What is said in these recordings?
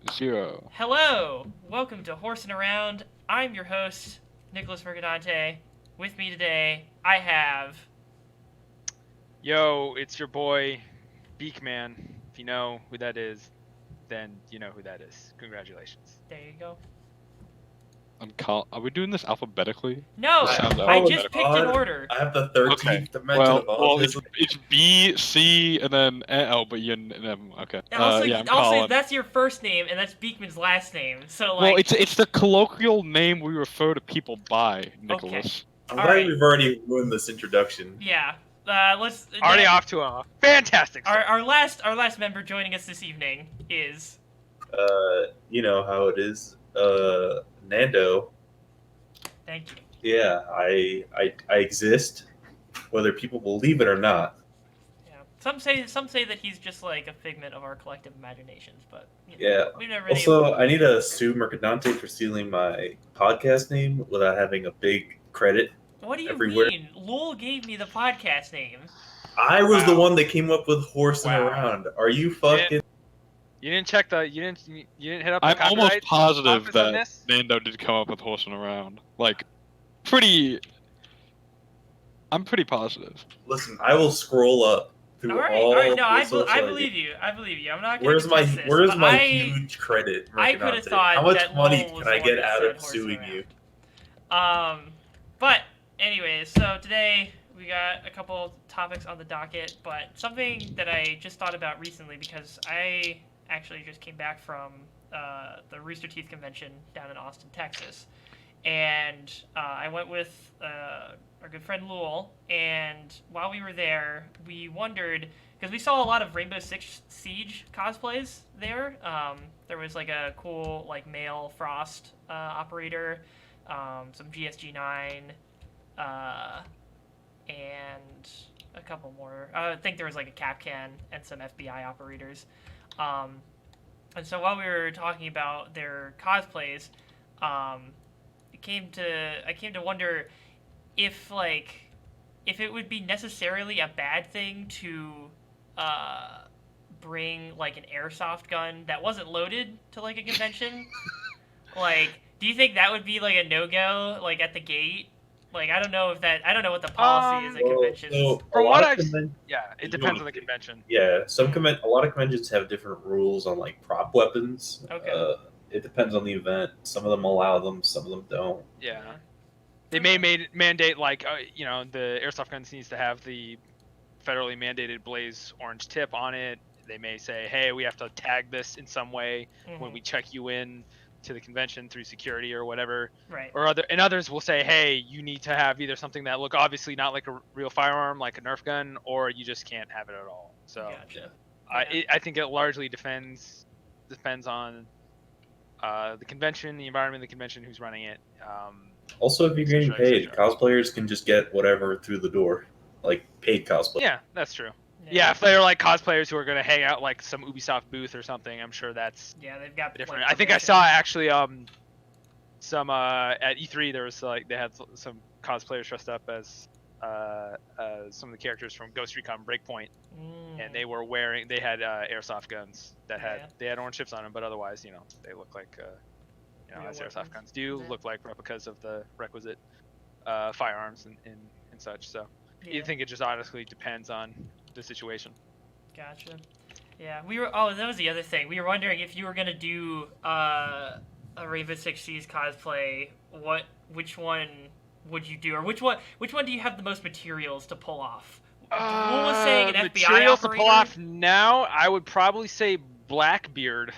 0. Hello! Welcome to Horsin Around. I'm your host, Nicholas Mercadante. With me today, I have... Yo, it's your boy, Beakman. If you know who that is, then you know who that is. Congratulations. There you go. Are we doing this alphabetically? No! This sounds I just alphabetical. picked an order. I have the 13th Okay. dimension of Well, autism. it's B, C, and then L, but you and M. Okay. Also, Yeah, I'm Colin. that's your first name, and that's Beekman's last name. So, Well, like... it's the colloquial name we refer to people by, Nicholas. I'm glad Alright. we've already ruined this introduction. Yeah. Let's... Already off to a fantastic start. Our last member joining us this evening is... You know how it is. Nando. Thank you. Yeah, I exist, whether people believe it or not. Yeah. Some say that he's just like a figment of our collective imaginations, but... Yeah. We've never really... Also, I need to sue Mercadante for stealing my podcast name without having a big credit. What do you everywhere. mean? Lowell gave me the podcast name. I was the Wow. one that came up with Horsin Wow. Around. Are you fucking... You didn't check the. You didn't hit up. The I'm almost copyright positive office on that this? Nando did come up with horsing around. I'm pretty positive. Listen, I will scroll up through All right. No, the I social believe media. you. I believe you. I'm not gonna Where's my contest this, Where's but my I- huge credit? I could have Mercadante? thought How much that money Lowell was can I the get one that out said of horse suing around. you? But anyways, so today we got a couple topics on the docket, but something that I just thought about recently because I actually just came back from the Rooster Teeth convention down in Austin, Texas, and I went with our good friend Lowell, and while we were there, we wondered because we saw a lot of Rainbow Six Siege cosplays there. There was like a cool like male Frost operator, some GSG9, and a couple more. I think there was like a Capcan and some FBI operators. And so while we were talking about their cosplays, I came to wonder if it would be necessarily a bad thing to bring like an airsoft gun that wasn't loaded to like a convention. Like, do you think that would be like a no-go like at the gate? Like, I don't know what the policy is at conventions. So From a what lot of I've- conven- Yeah, it You depends know- on the convention. yeah, a lot of conventions have different rules on like prop weapons. Okay. It depends on the event. Some of them allow them, some of them don't. Yeah. They may mandate like the airsoft guns needs to have the federally mandated blaze orange tip on it. They may say, hey, we have to tag this in some way when we check you in to the convention through security or whatever. Right. Or others will say, hey, you need to have either something that look obviously not like a real firearm, like a Nerf gun, or you just can't have it at all. So Gotcha. I think it largely depends on the convention, the environment of the convention, who's running it. Also, if you're getting paid, cosplayers can just get whatever through the door, like paid cosplay. Yeah, that's true. Yeah, if they're like cosplayers who are going to hang out like some Ubisoft booth or something, I'm sure that's Yeah, they've got different. like, I think I saw actually some at E3 there was like they had some cosplayers dressed up as some of the characters from Ghost Recon Breakpoint, and they had airsoft guns that had orange chips on them, but otherwise they look like as airsoft guns do look like replicas of the requisite firearms and such. So you think it just honestly depends on the situation. Gotcha. Yeah, that was the other thing. We were wondering if you were gonna do a Rainbow Six Siege cosplay, which one would you do, or which one do you have the most materials to pull off? What was saying an FBI materials operator? to pull off now? I would probably say Blackbeard.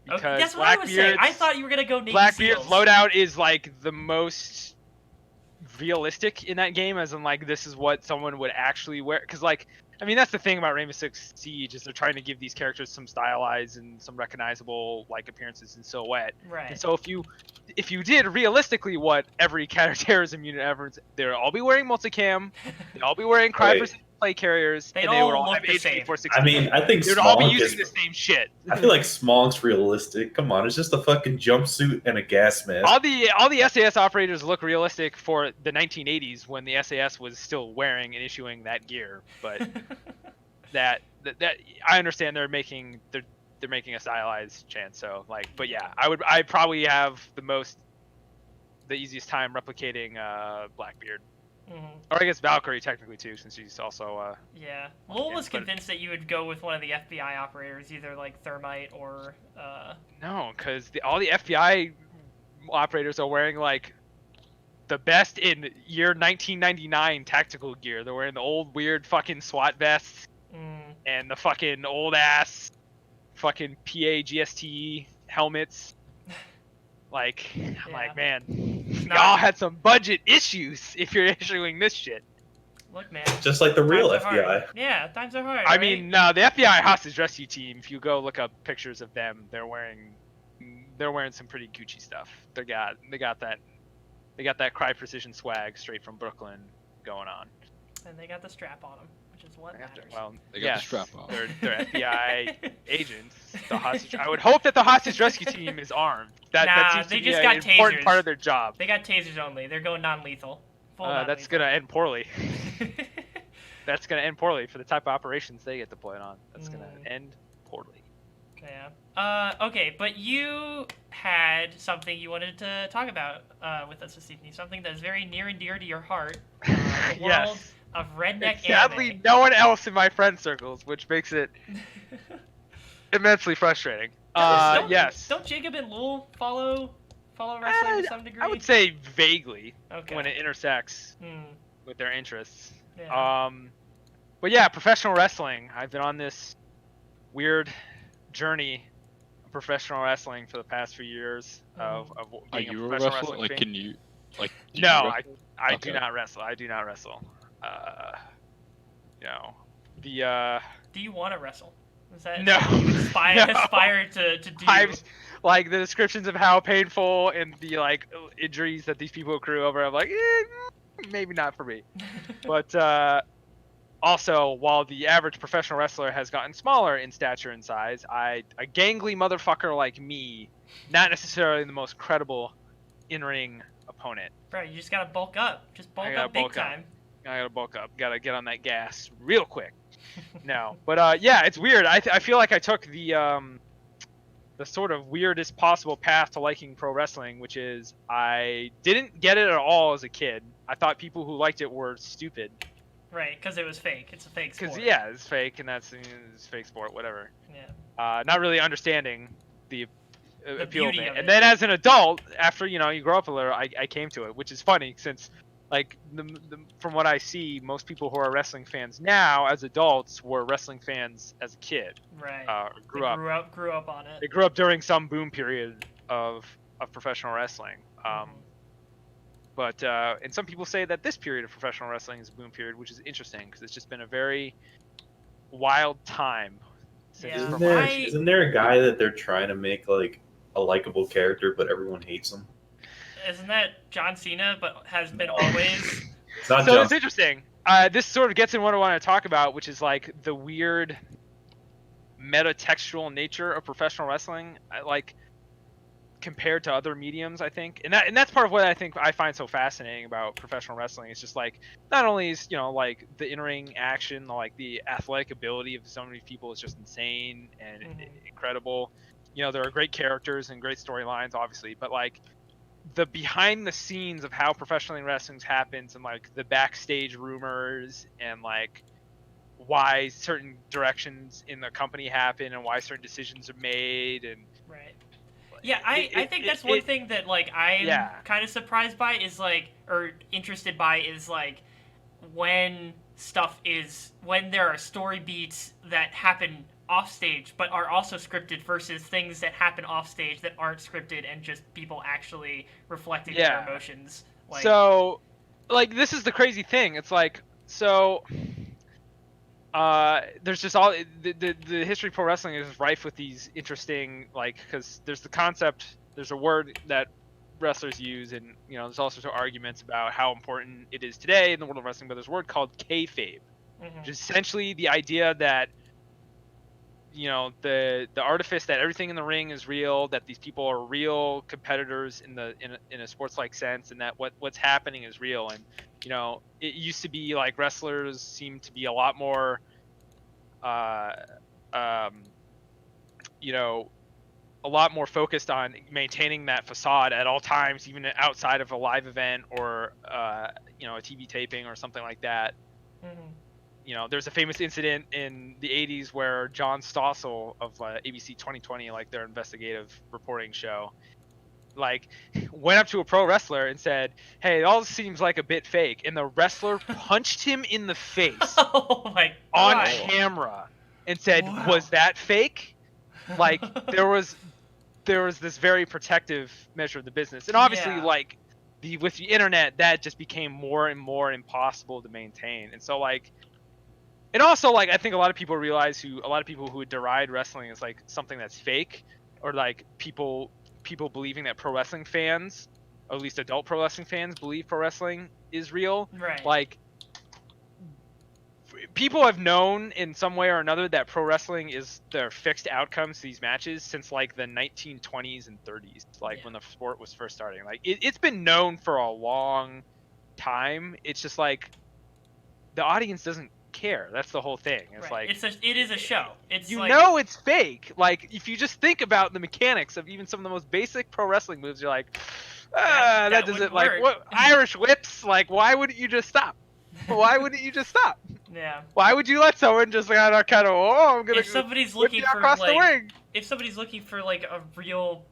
Because Okay, that's what I was saying. I thought you were gonna go Navy Blackbeard's Seals. loadout is like the most realistic in that game, as in like this is what someone would actually wear. Because like I mean that's the thing about Rainbow Six Siege is they're trying to give these characters some stylized and some recognizable like appearances and silhouette. Right. And so if you did realistically what every counterterrorism unit ever, they'd all be wearing multicam, they'd all be wearing crime precision plate carriers, They'd and they would all all look have the same. H.416. I mean, I think they'd all be Smog using the is. same shit. I feel like Smog's realistic. Come on, it's just a fucking jumpsuit and a gas mask. All the SAS operators look realistic for the 1980s when the SAS was still wearing and issuing that gear. But that I understand they're they're making a stylized chant. So like, but yeah, I probably have the easiest time replicating Blackbeard. Mm-hmm. Or I guess Valkyrie technically too, since she's also. Yeah, Lowell was but- convinced that you would go with one of the FBI operators, either like Thermite or. No, because all the FBI operators are wearing like the best in year 1999 tactical gear. They're wearing the old weird fucking SWAT vests and the fucking old ass fucking PA-GST helmets. Like, I'm like, man, y'all had some budget issues if you're issuing this shit. Look, man. Just like the real times are FBI. hard. Yeah, times are hard. I right? mean, no, the FBI hostage rescue team. If you go look up pictures of them, they're wearing some pretty Gucci stuff. They got that Cry Precision swag straight from Brooklyn going on. And they got the strap on them, which is what matters. Well, They got yes, the strap on. They're FBI agents. The hostage. I would hope that the hostage rescue team is armed. That Nah, seems to they be just an got important tasers. part of their job. They got tasers only. They're going non-lethal. Full That's non-lethal. gonna end poorly. That's gonna end poorly for the type of operations they get deployed on. That's gonna end poorly. Yeah. Okay, but you had something you wanted to talk about with us this evening. Something that is very near and dear to your heart. The world Yes. of redneck And sadly, anime. no one else in my friend circles, which makes it immensely frustrating. Yes. Don't Jacob and Lowell follow wrestling to some degree? I would say vaguely Okay. when it intersects Hmm. with their interests. Yeah. But yeah, professional wrestling. I've been on this weird journey of professional wrestling for the past few years of Are being you a a professional wrestler? wrestling Like, fan. can you? Like, do you No, wrestle? I Okay. do not wrestle. I do not wrestle. The Do you want to wrestle? Is that No. something you aspire, No. aspire to do? I've like the descriptions of how painful and the like injuries that these people accrue over. I'm like, maybe not for me. But also, while the average professional wrestler has gotten smaller in stature and size, a gangly motherfucker like me, not necessarily the most credible in-ring opponent. Bro, you just gotta bulk up. Just bulk I gotta up big bulk up. time. I gotta bulk up. Gotta get on that gas real quick. No, but yeah, it's weird. I feel like I took the sort of weirdest possible path to liking pro wrestling, which is I didn't get it at all as a kid. I thought people who liked it were stupid. Right, because it was fake. It's a fake sport. Because yeah, it's fake, and it's fake sport, whatever. Yeah. Not really understanding the appeal of beauty it. of And it. then as an adult, after you grow up a little, I came to it, which is funny since like from what I see, most people who are wrestling fans now as adults were wrestling fans as a kid. Right. Grew up on it. They grew up during some boom period of professional wrestling. But and some people say that this period of professional wrestling is a boom period, which is interesting because it's just been a very wild time. Yeah. Isn't there a guy that they're trying to make like a likable character, but everyone hates him? Isn't that John Cena, but has been always? It's not So just it's interesting. This sort of gets in what I want to talk about, which is like the weird metatextual nature of professional wrestling. Like compared to other mediums, I think, and that's part of what I think I find so fascinating about professional wrestling. It's just like not only is like the in-ring action, like the athletic ability of so many people is just insane and incredible. There are great characters and great storylines, obviously, but like the behind the scenes of how professional wrestling happens and like the backstage rumors and like why certain directions in the company happen and why certain decisions are made and right. Yeah, I think that's one thing that like I'm kind of surprised by is like, or interested by is like when there are story beats that happen off stage but are also scripted versus things that happen off stage that aren't scripted and just people actually reflecting their emotions. Like, so like this is the crazy thing. It's like there's just all the history of pro wrestling is rife with these interesting because there's the concept, there's a word that wrestlers use, and there's all sorts of arguments about how important it is today in the world of wrestling, but there's a word called kayfabe, which is essentially the idea that the artifice that everything in the ring is real, that these people are real competitors in a sports like sense, and that what's happening is real. And it used to be like wrestlers seemed to be a lot more you know, a lot more focused on maintaining that facade at all times, even outside of a live event or you know, a TV taping or something like that. Mm-hmm. You know, there's a famous incident in the 80s where John Stossel of ABC 2020, like their investigative reporting show, like went up to a pro wrestler and said, "Hey, it all seems like a bit fake," and the wrestler punched him in the face Oh my on god. camera and said, Wow. "Was that fake?" Like there was this very protective measure of the business, and obviously Yeah. like with the internet, that just became more and more impossible to maintain. And so like, and also like, I think a lot of people who deride wrestling as like something that's fake, or like people believing that pro wrestling fans, or at least adult pro wrestling fans, believe pro wrestling is real. Right. Like, people have known in some way or another that pro wrestling is their fixed outcomes to these matches since like the 1920s and 30s, like when the sport was first starting. Like it's been known for a long time. It's just like the audience doesn't care. That's the whole thing. It's right. like it is a show. It's you like, know it's fake. Like if you just think about the mechanics of even some of the most basic pro wrestling moves, you're like, that that doesn't wouldn't like work. what Irish whips. Like why wouldn't you just stop? Why wouldn't you just stop? Yeah. Why would you let someone just kind of I'm gonna If somebody's whip looking you for across the like, ring? if somebody's looking for like a real,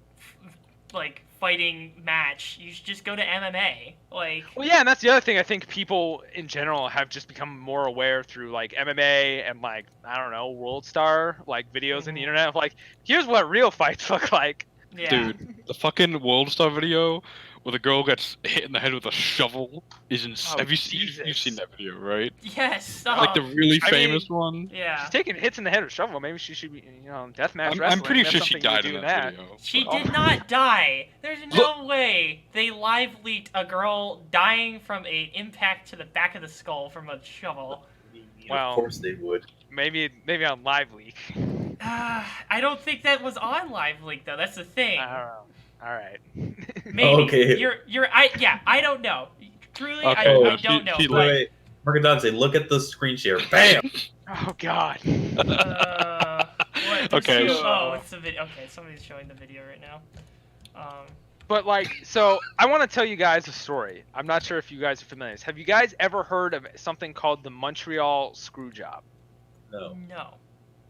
like fighting match, you should just go to MMA. Like. Well, yeah, and that's the other thing. I think people in general have just become more aware through like MMA and like, I don't know, World Star like videos on the internet of like, here's what real fights look like. Yeah. Dude, the fucking World Star video where the girl gets hit in the head with a shovel is insane. Oh, Have you seen? Jesus. You've seen that video, right? Yes. Like the really I famous one. Yeah. She's taking hits in the head with a shovel. Maybe she should be, you know, deathmatch I'm wrestling. pretty That's sure she something you died do in that video. She but- did not die. There's no way they live leaked a girl dying from a impact to the back of the skull from a shovel. Well, of course they would. Maybe on Live Leak. I don't think that was on live leak though. That's the thing. I don't know. All right. Maybe. Okay. I don't know. Truly, Okay, I she- don't know. she but, Wait, Mercadante, look at the screen share. Bam! Oh God. what? Okay, Oh, it's the video. Okay, somebody's showing the video right now. But like, so I want to tell you guys a story. I'm not sure if you guys are familiar. Have you guys ever heard of something called the Montreal Screwjob? No. No.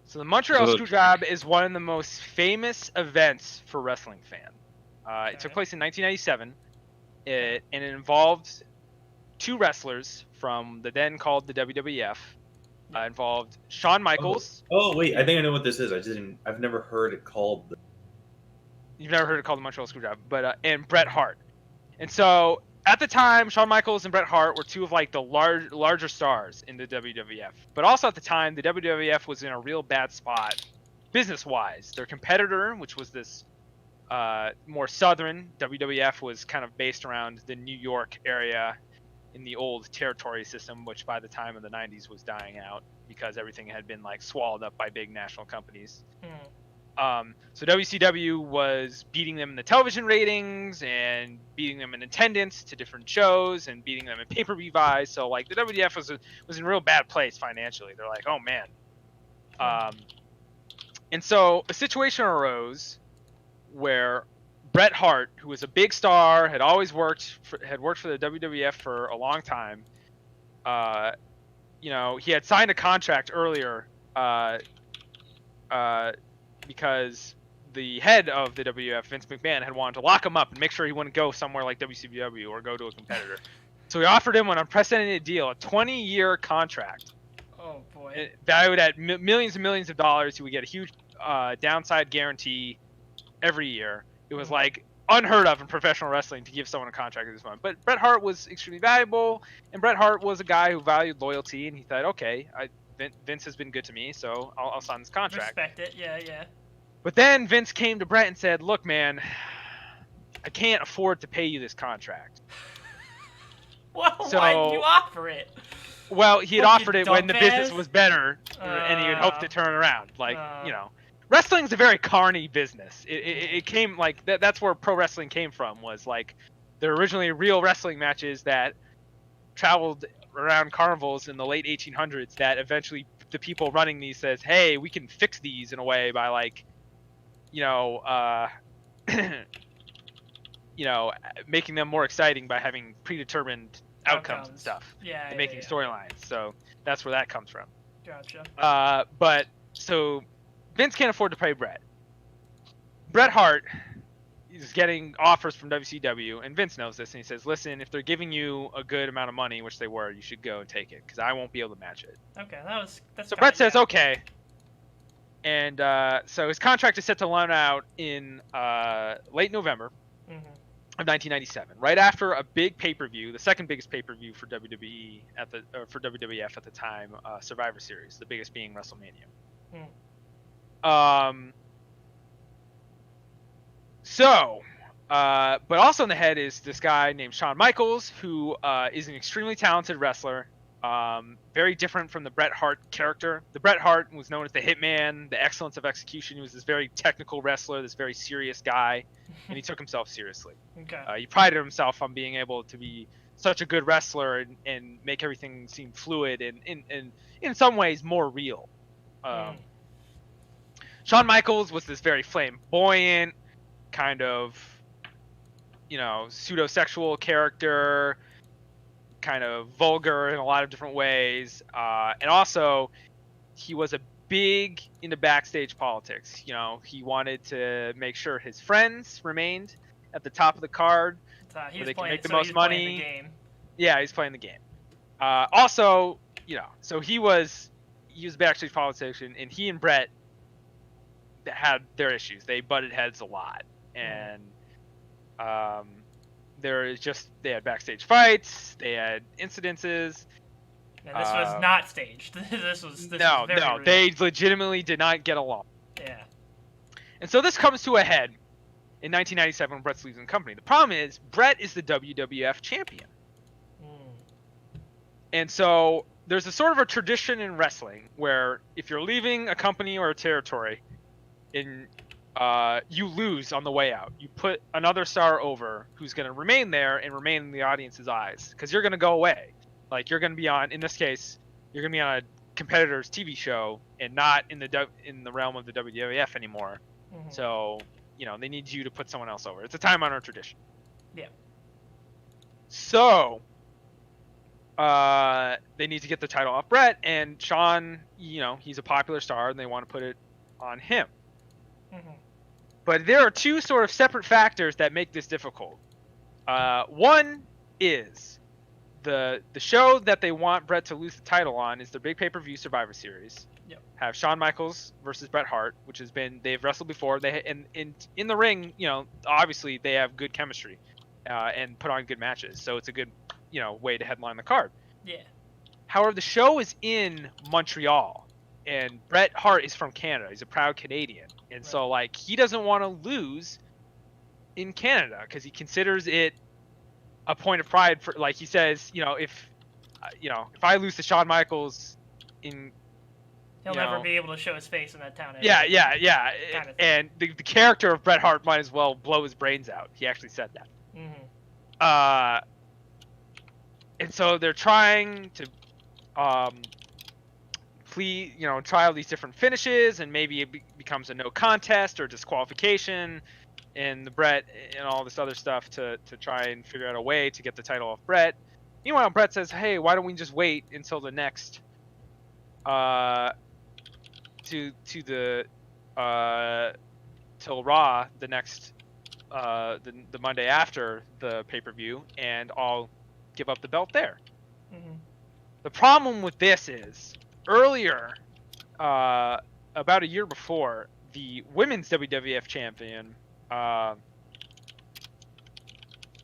So the Montreal Is it a- Screwjob is one of the most famous events for wrestling fans. It took Okay. place in 1997, and it involved two wrestlers from the then called the WWF. Involved Shawn Michaels. Oh wait, I think I know what this is. I've never heard it called. You've never heard it called the Montreal Screwjob, but and Bret Hart. And so at the time, Shawn Michaels and Bret Hart were two of like the larger stars in the WWF. But also at the time, the WWF was in a real bad spot business-wise. Their competitor, which was this more southern WWF, was kind of based around the New York area in the old territory system, which by the time of the 90s was dying out because everything had been like swallowed up by big national companies. So WCW was beating them in the television ratings and beating them in attendance to different shows and beating them in pay-per-view buys. So like the WWF was in a real bad place financially. They're like, oh man. And so a situation arose where Bret Hart, who was a big star, had always worked for the WWF for a long time. You know, he had signed a contract earlier. Because the head of the WWF, Vince McMahon, had wanted to lock him up and make sure he wouldn't go somewhere like WCW or go to a competitor. So he offered him an unprecedented deal, a 20-year contract. Oh boy. Valued at millions and millions of dollars. He would get a huge downside guarantee every year. It was like unheard of in professional wrestling to give someone a contract at this moment. But Bret Hart was extremely valuable, and Bret Hart was a guy who valued loyalty, and he thought, okay, Vince has been good to me, so I'll sign this contract. Respect it. Yeah. But then Vince came to Bret and said, look, man, I can't afford to pay you this contract. Well, So- why did you offer it? Well, he had Fucking offered it when the dumbass. business was better, and he had hoped to turn around. Like, Uh. you know, wrestling's a very carny business. It came, like, that's where pro wrestling came from, was, like, there were originally real wrestling matches that traveled around carnivals in the late 1800s that eventually the people running these says, hey, we can fix these in a way by, like, you know, you know, making them more exciting by having predetermined outcomes and stuff, Yeah. and making storylines. So that's where that comes from. Gotcha. But so Vince can't afford to pay Bret. Bret Hart is getting offers from WCW, and Vince knows this, and he says, "Listen, if they're giving you a good amount of money, which they were, you should go and take it, because I won't be able to match it." Okay, that's. So Bret says, "Okay." And so his contract is set to run out in late November of 1997, right after a big pay-per-view, the second biggest pay-per-view for WWE for WWF at the time, Survivor Series, the biggest being WrestleMania. So, but also in the head is this guy named Shawn Michaels, who is an extremely talented wrestler. Very different from the Bret Hart character. The Bret Hart was known as the Hitman, the excellence of execution. He was this very technical wrestler, this very serious guy, and he took himself seriously. Okay. He prided himself on being able to be such a good wrestler and make everything seem fluid and in some ways more real. Shawn Michaels was this very flamboyant, kind of, you know, pseudo-sexual character, kind of vulgar in a lot of different ways, and also he was a big into backstage politics. You know, he wanted to make sure his friends remained at the top of the card, where they could make the most money. Yeah, he's playing the game. Also, you know, so he was a backstage politician, and he and Bret had their issues. They butted heads a lot, and they had backstage fights, they had incidences. And this was not staged. this was very real. They legitimately did not get along. Yeah. And so this comes to a head in 1997 when Bret's leaving the company. The problem is Bret is the WWF champion. And so there's a sort of a tradition in wrestling where if you're leaving a company or a territory, you lose on the way out. You put another star over who's going to remain there and remain in the audience's eyes, because you're going to go away. Like, you're going to be on, in this case, you're going to be on a competitor's TV show and not in the realm of the WWF anymore. So, you know, they need you to put someone else over. It's a time-honored tradition. Yeah. So, they need to get the title off Bret, and Shawn, you know, he's a popular star, and they want to put it on him. But there are two sort of separate factors that make this difficult. One is the show that they want Bret to lose the title on is their big pay-per-view Survivor Series. Yep. Have Shawn Michaels versus Bret Hart, which has been, they've wrestled before. In the ring, you know, obviously they have good chemistry and put on good matches. So it's a good, you know, way to headline the card. Yeah. However, the show is in Montreal, and Bret Hart is from Canada. He's a proud Canadian. And so, like, he doesn't want to lose in Canada because he considers it a point of pride. For, like, he says, you know, if I lose to Shawn Michaels he'll never be able to show his face in that town anymore. Yeah. Kind of And the character of Bret Hart might as well blow his brains out. He actually said that. And so they're trying to try all these different finishes, and maybe it becomes a no contest or disqualification, and the Bret and all this other stuff to try and figure out a way to get the title off Bret. Meanwhile, Bret says, "Hey, why don't we just wait until the next till Raw, the next the Monday after the pay-per-view, and I'll give up the belt there." The problem with this is, earlier, about a year before, the women's WWF champion, a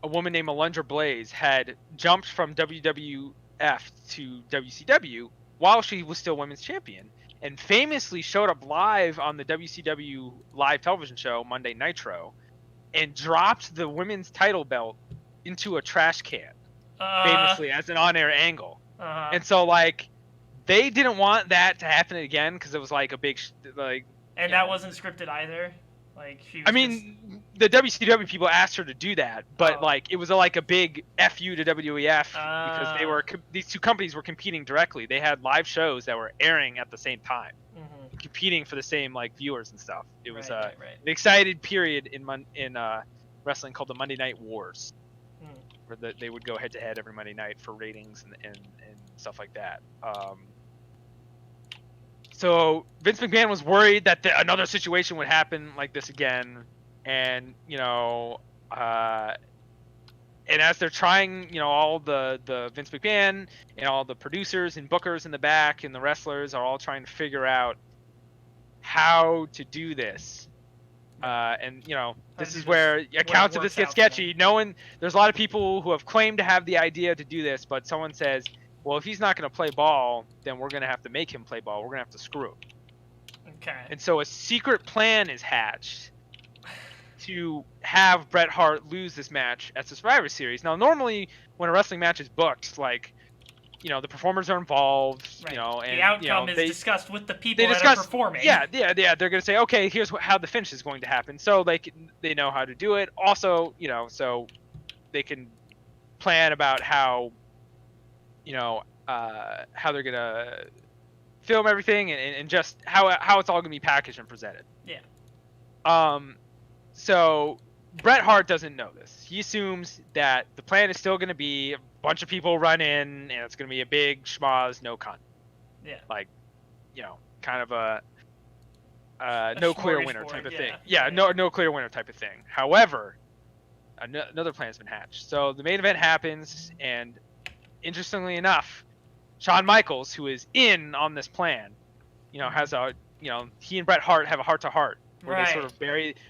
woman named Alundra Blaze, had jumped from WWF to WCW while she was still women's champion, and famously showed up live on the WCW live television show Monday Nitro, and dropped the women's title belt into a trash can, famously, as an on-air angle. And so, like, they didn't want that to happen again because it was like a big and that wasn't scripted either. Like, the WCW people asked her to do that, but like it was like a big FU to WWF because these two companies were competing directly. They had live shows that were airing at the same time. competing for the same like viewers and stuff. It was right. an excited period in wrestling called the Monday Night Wars, where they would go head to head every Monday night for ratings and stuff like that. So Vince McMahon was worried that another situation would happen like this again, and and as they're trying, all the Vince McMahon and all the producers and bookers in the back and the wrestlers are all trying to figure out how to do this. And this is where accounts of this get sketchy. There's a lot of people who have claimed to have the idea to do this, but someone says, well, if he's not going to play ball, then we're going to have to make him play ball. We're going to have to screw him. Okay. And so a secret plan is hatched to have Bret Hart lose this match at the Survivor Series. Now, normally when a wrestling match is booked, like, the performers are involved, right. And the outcome is discussed with the people that are performing. Yeah. They're going to say, okay, here's how the finish is going to happen. So they know how to do it. Also, so they can plan about how they're going to film everything and just how it's all going to be packaged and presented. Yeah. So Bret Hart doesn't know this. He assumes that the plan is still going to be a bunch of people run in and it's going to be a big schmoz, no con. Yeah. Like, kind of a no clear winner type of thing. Yeah, no clear winner type of thing. However, another plan has been hatched. So the main event happens, and interestingly enough, Shawn Michaels, who is in on this plan, has he and Bret Hart have a heart-to-heart. Where right.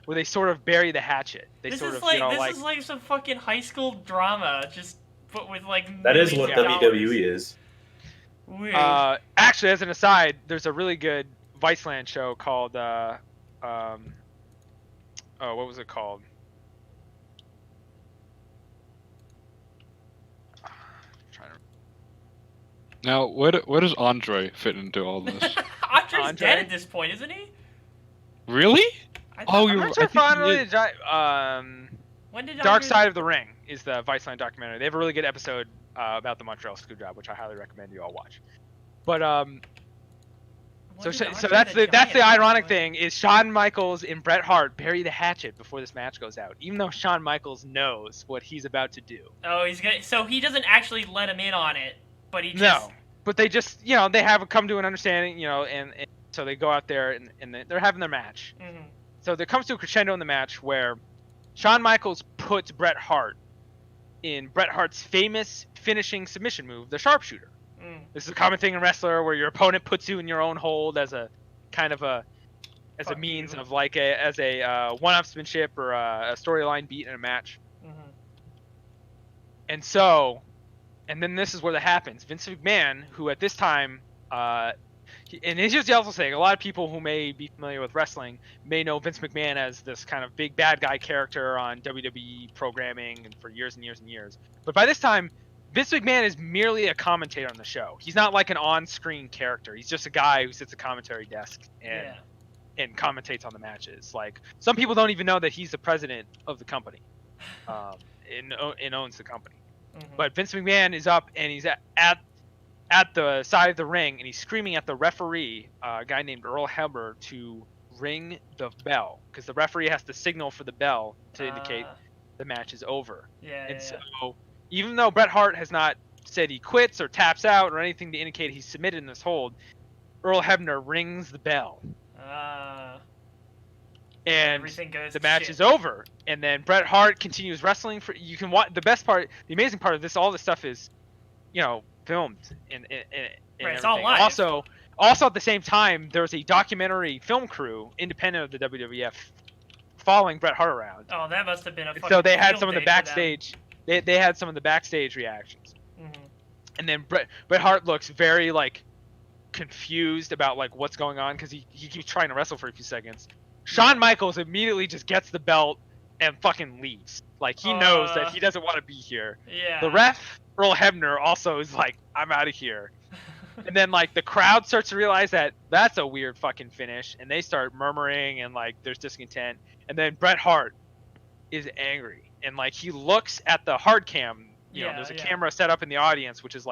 they sort of bury the hatchet. This is like some fucking high school drama, just but with like. That is what WWE is. Weird. Actually, as an aside, there's a really good Viceland show called what was it called? Now, where does Andre fit into all this? Andre's dead at this point, isn't he? Really? I'm not sure when did Dark Side of the Ring is the Viceland documentary. They have a really good episode about the Montreal Screwjob, which I highly recommend you all watch. But so that's the ironic thing is Shawn Michaels and Bret Hart bury the hatchet before this match goes out, even though Shawn Michaels knows what he's about to do. Oh, so he doesn't actually let him in on it, but he just. No, but they just they have come to an understanding, and so they go out there and they're having their match. Mm-hmm. So there comes to a crescendo in the match where Shawn Michaels puts Bret Hart in Bret Hart's famous finishing submission move, the sharpshooter. This is a common thing in wrestler where your opponent puts you in your own hold as a kind of a means of like a one-upsmanship or a storyline beat in a match. Mm-hmm. And then this is where that happens. Vince McMahon, who at this time, and he's just also saying, a lot of people who may be familiar with wrestling may know Vince McMahon as this kind of big bad guy character on WWE programming and for years and years and years. But by this time, Vince McMahon is merely a commentator on the show. He's not like an on-screen character. He's just a guy who sits at a commentary desk and commentates on the matches. Like, some people don't even know that he's the president of the company and owns the company. Mm-hmm. But Vince McMahon is up and he's at the side of the ring, and he's screaming at the referee, a guy named Earl Hebner, to ring the bell, because the referee has to signal for the bell to indicate the match is over. So even though Bret Hart has not said he quits or taps out or anything to indicate he's submitted in this hold, Earl Hebner rings the bell. And the match is over. And then Bret Hart continues wrestling for. You can watch the best part. The amazing part of this, all this stuff is, filmed and right, it's all live. Also at the same time, there was a documentary film crew independent of the WWF following Bret Hart around. Oh, that must have been a. So they had some of the backstage. They had some of the backstage reactions. Mm-hmm. And then Bret Hart looks very confused about what's going on because he keeps trying to wrestle for a few seconds. Shawn Michaels immediately just gets the belt and fucking leaves. He knows that he doesn't want to be here. Yeah. The ref, Earl Hebner, also is like, I'm out of here. And then the crowd starts to realize that that's a weird fucking finish, and they start murmuring and there's discontent. And then Bret Hart is angry, and he looks at the hard cam. There's a camera set up in the audience, which is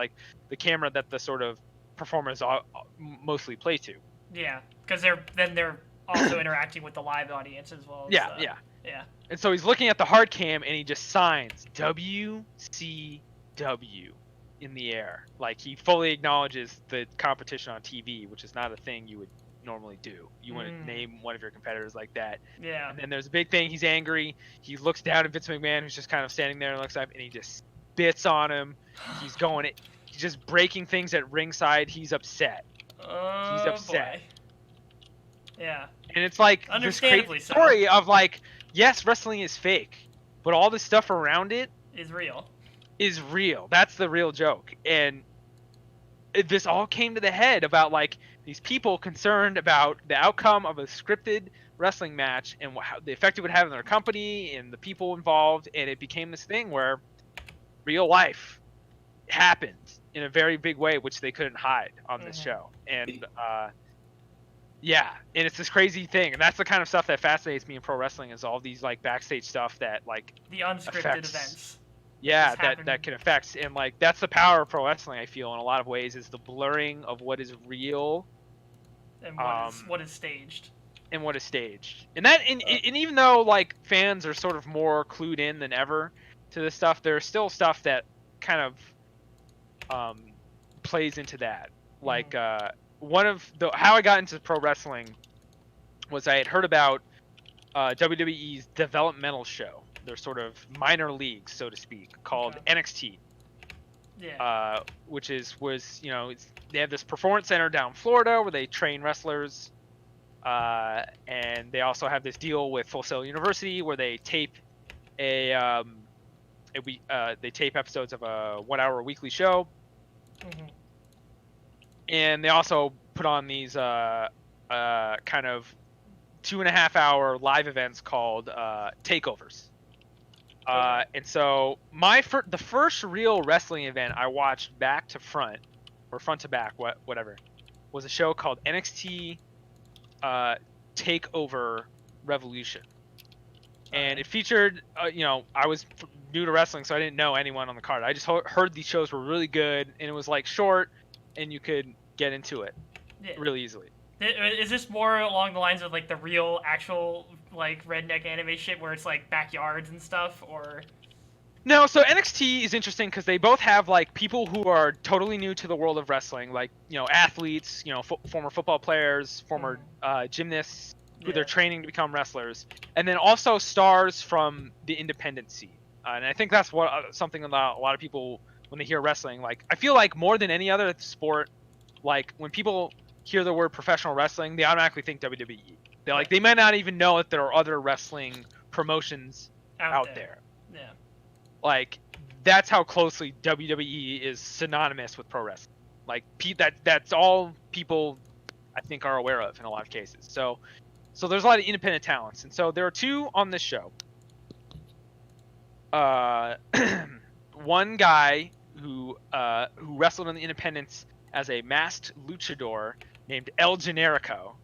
the camera that the sort of performers mostly play to. Yeah, because they're also interacting with the live audience as well. As, Yeah. yeah. And so he's looking at the hard cam and he just signs WCW in the air. Like he fully acknowledges the competition on TV, which is not a thing you would normally do. You wouldn't name one of your competitors like that. Yeah. And then there's a big thing. He's angry. He looks down at Vince McMahon, who's just kind of standing there and looks up, and he just spits on him. He's just breaking things at ringside. He's upset. He's upset. Boy. Yeah. And it's like this Understandably crazy story of like, yes, wrestling is fake, but all the stuff around it is real. That's the real joke. And this all came to the head about like these people concerned about the outcome of a scripted wrestling match and how the effect it would have on their company and the people involved. And it became this thing where real life happened in a very big way, which they couldn't hide on this show. And yeah, and it's this crazy thing, and that's the kind of stuff that fascinates me in pro wrestling is all these like backstage stuff that like the unscripted events. Yeah, that can affect, and like that's the power of pro wrestling. I feel in a lot of ways is the blurring of what is real and what is staged. And what is staged, and that, and even though like fans are sort of more clued in than ever to this stuff, there's still stuff that kind of plays into that. Like one of the how I got into pro wrestling was I had heard about WWE's developmental show, their sort of minor league, so to speak, called NXT. Yeah. Which was they have this performance center down in Florida where they train wrestlers, and they also have this deal with Full Sail University where they tape they tape episodes of a 1 hour weekly show. And they also put on these kind of 2.5 hour live events called takeovers. And so the first real wrestling event I watched back to front, or front to back, whatever, was a show called NXT Takeover Revolution. And it featured, I was new to wrestling, so I didn't know anyone on the card. I just heard these shows were really good, and it was like short, and you could get into it really easily. Is this more along the lines of like the real, actual like redneck anime shit where it's like backyards and stuff, or? No, so NXT is interesting because they both have like people who are totally new to the world of wrestling, like athletes, former football players, former gymnasts who they're training to become wrestlers, and then also stars from the independent scene. And I think that's something that a lot of people, when they hear wrestling, like I feel like more than any other sport, like when people hear the word professional wrestling, they automatically think WWE. They might not even know that there are other wrestling promotions out there. Yeah. Like that's how closely WWE is synonymous with pro wrestling. Like that's all people I think are aware of in a lot of cases. So there's a lot of independent talents, and so there are two on this show. One guy who wrestled in the independents as a masked luchador named El Generico,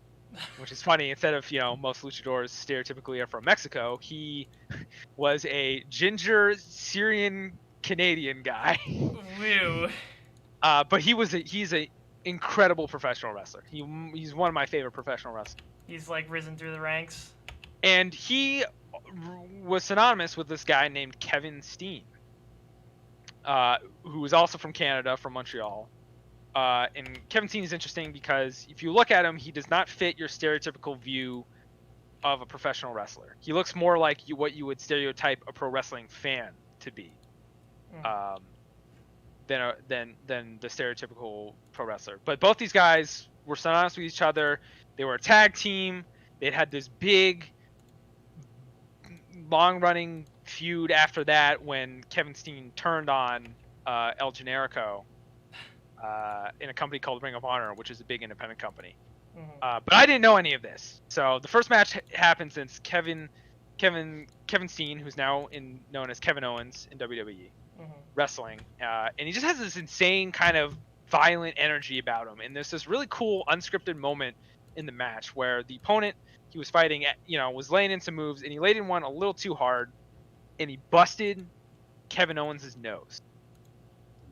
which is funny. Instead of most luchadors stereotypically are from Mexico, he was a ginger Syrian Canadian guy. Woo. But he's a incredible professional wrestler. He's one of my favorite professional wrestlers. He's like risen through the ranks. And he was synonymous with this guy named Kevin Steen, who was also from Canada, from Montreal. And Kevin Steen is interesting because if you look at him, he does not fit your stereotypical view of a professional wrestler. He looks more like what you would stereotype a pro wrestling fan to be, than the stereotypical pro wrestler. But both these guys were synonymous with each other. They were a tag team. They'd had this big, long-running feud after that when Kevin Steen turned on El Generico in a company called Ring of Honor, which is a big independent company. But I didn't know any of this. So the first match happened since Kevin Steen, who's now known as Kevin Owens in WWE, wrestling, and he just has this insane kind of violent energy about him. And there's this really cool unscripted moment in the match where the opponent he was fighting, was laying in some moves, and he laid in one a little too hard, and he busted Kevin Owens' nose.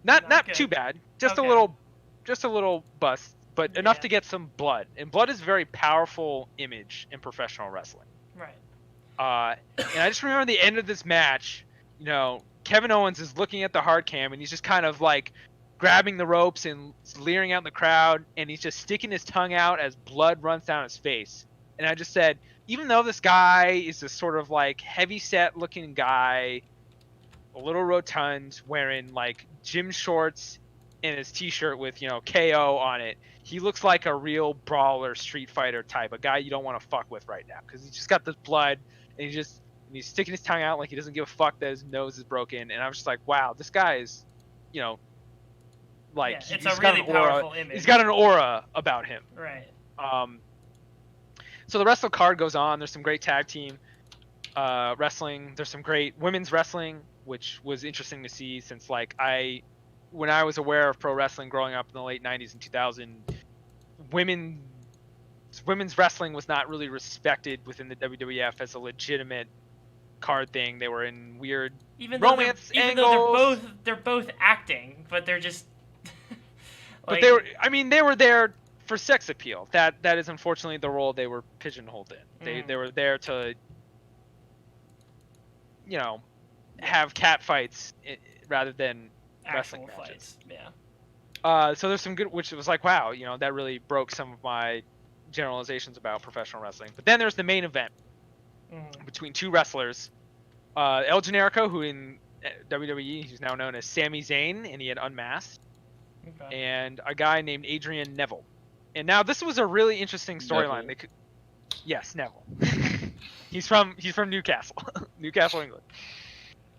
Not too bad, just a little bust. but enough Yeah. to get some blood. And blood is a very powerful image in professional wrestling. Right. And I just remember the end of this match, you know, Kevin Owens is looking at the hard cam and he's just kind of like grabbing the ropes and leering out in the crowd, and he's just sticking his tongue out as blood runs down his face. And I just said, even though this guy is this sort of like heavy set looking guy, a little rotund, wearing like gym shorts and his t-shirt with, you know, KO on it, he looks like a real brawler, Street Fighter type, a guy you don't want to fuck with right now, because he's just got this blood and he's sticking his tongue out like he doesn't give a fuck that his nose is broken. And I was just like, wow, this guy is, you know, like it's he's a got really an aura. powerful image. He's got an aura about him. Right. So the wrestle card goes on. There's some great tag team wrestling. There's some great women's wrestling, which was interesting to see, since like when I was aware of pro wrestling growing up in the late 90s and 2000, women's wrestling was not really respected within the WWF as a legitimate card thing. They were in weird romance angles. They're both acting, but they're just But they were there for sex appeal. That is unfortunately the role they were pigeonholed in. They were there to, you know, have cat fights rather than actual wrestling matches. fights. Yeah. So there's some good, which was like, wow, you know, that really broke some of my generalizations about professional wrestling. But then there's the main event between two wrestlers, El Generico, who in WWE he's now known as Sami Zayn, and he had unmasked. Okay. And a guy named Adrian Neville. And now this was a really interesting storyline. Yes, Neville. he's from Newcastle, Newcastle, England.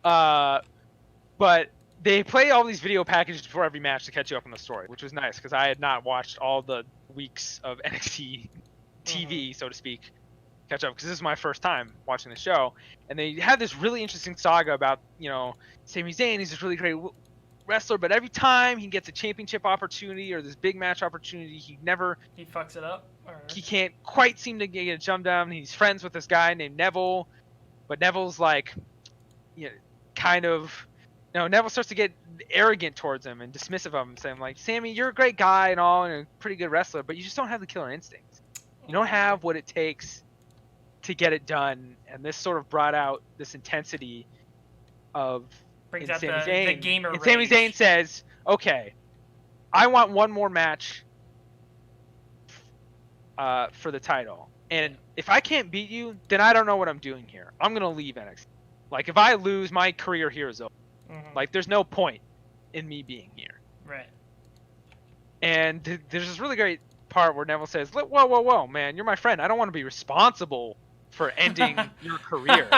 But they play all these video packages before every match to catch you up on the story, which was nice because I had not watched all the weeks of NXT TV, so to speak, catch up, because this is my first time watching the show. And they had this really interesting saga about, you know, Sami Zayn. He's this really great wrestler, but every time he gets a championship opportunity or this big match opportunity, he fucks it up, or he can't quite seem to get a jump down. He's friends with this guy named Neville, but Neville's like, you know, kind of, you know, Neville starts to get arrogant towards him and dismissive of him, saying like, Sammy, you're a great guy and all, and a pretty good wrestler, but you just don't have the killer instincts. You don't have what it takes to get it done. And this sort of brought out this intensity of brings out Sami the Zayn. gamer And Sami rage. Zayn says, okay, I want one more match for the title. And if I can't beat you, then I don't know what I'm doing here. I'm going to leave NXT. Like, if I lose, my career here is over. Like, there's no point in me being here. Right. And there's this really great part where Neville says, whoa, man, you're my friend. I don't want to be responsible for ending your career.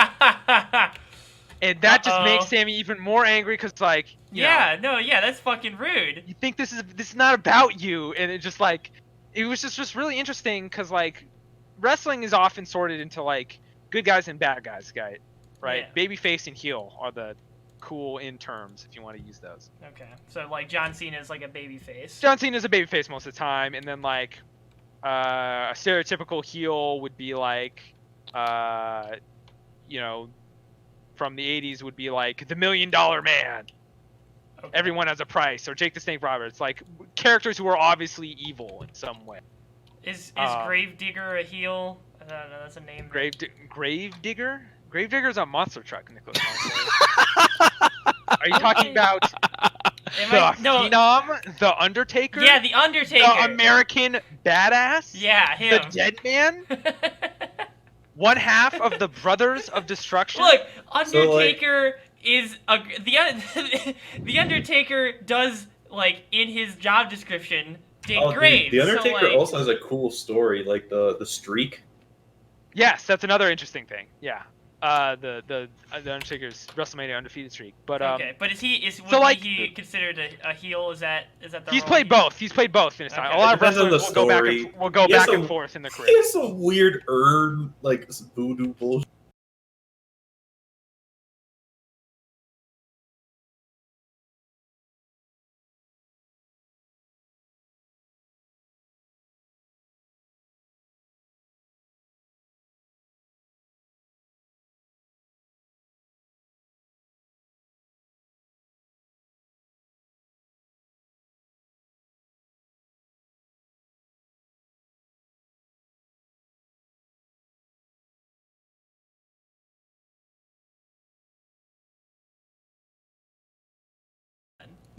And that just makes Sammy even more angry because, like, you know, that's fucking rude. you think this is not about you, and it just like, it was just really interesting because, like, wrestling is often sorted into like good guys and bad guys, right? Yeah. Babyface and heel are the cool in terms if you want to use those. Okay, so like John Cena is like a baby face. John Cena's a babyface most of the time, and then like a stereotypical heel would be like, you know, from the 80s would be like the $1 Million Man. Okay. Everyone has a price, or Jake the Snake Roberts, like characters who are obviously evil in some way. Is Gravedigger a heel? I don't know, that's a name. Gravedigger? Gravedigger's a monster truck, Nicholas. Are you talking about Phenom, the Undertaker? Yeah, the Undertaker. The American Badass? Yeah, him. The Dead Man? One half of the Brothers of Destruction? Look, Undertaker the Undertaker does, like, in his job description, dig graves. The Undertaker so, like, also has a cool story, like the streak. Yes, that's another interesting thing. Yeah. The Undertaker's WrestleMania undefeated streak. But okay, but would he considered a heel? Is that the He's played both. He's played both in his time. A lot of wrestlers will go back and forth in the career. He has some weird urn, like voodoo bullshit.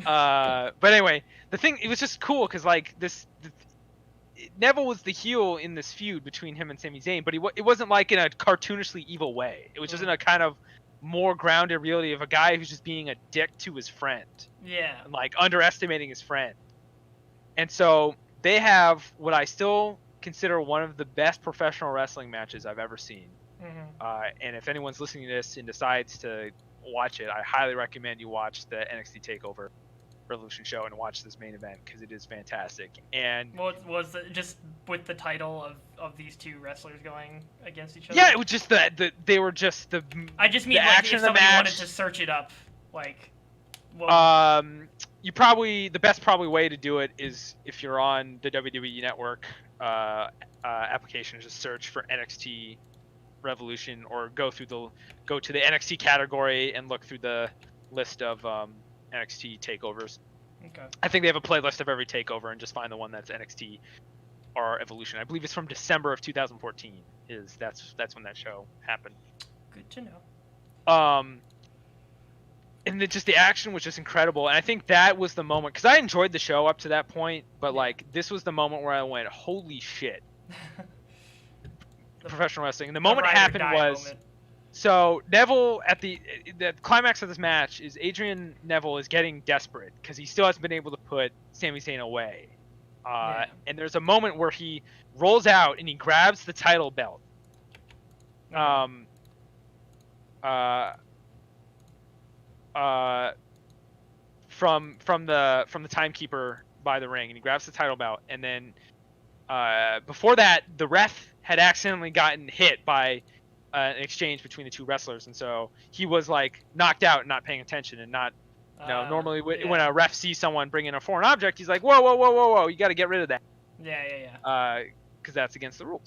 But anyway, it was just cool because like Neville was the heel in this feud between him and Sami Zayn, but it wasn't like in a cartoonishly evil way. It was just in a kind of more grounded reality of a guy who's just being a dick to his friend. Yeah. And like underestimating his friend. And so they have what I still consider one of the best professional wrestling matches I've ever seen. And if anyone's listening to this and decides to watch it, I highly recommend you watch the NXT TakeOver Revolution show and watch this main event because it is fantastic. And was it just with the title of these two wrestlers going against each other? Yeah, it was just they were just the. I just mean the like action if of the somebody match. wanted to search it up, like. The best way to do it is if you're on the WWE Network application, just search for NXT Revolution or go to the NXT category and look through the list of NXT takeovers. Okay. I think they have a playlist of every takeover and just find the one that's NXT or Evolution. I believe it's from December of 2014. That's when that show happened. Good to know. And the action was just incredible, and I think that was the moment because I enjoyed the show up to that point, but like this was the moment where I went, "Holy shit!" Professional wrestling. And the moment it happened was. Moment. So Neville the climax of this match is Adrian Neville is getting desperate because he still hasn't been able to put Sami Zayn away, and there's a moment where he rolls out and he grabs the title belt, from the timekeeper by the ring, and he grabs the title belt, and then before that the ref had accidentally gotten hit by an exchange between the two wrestlers, and so he was like knocked out and not paying attention and not normally when a ref sees someone bring in a foreign object, he's like whoa, you got to get rid of that, because that's against the rules.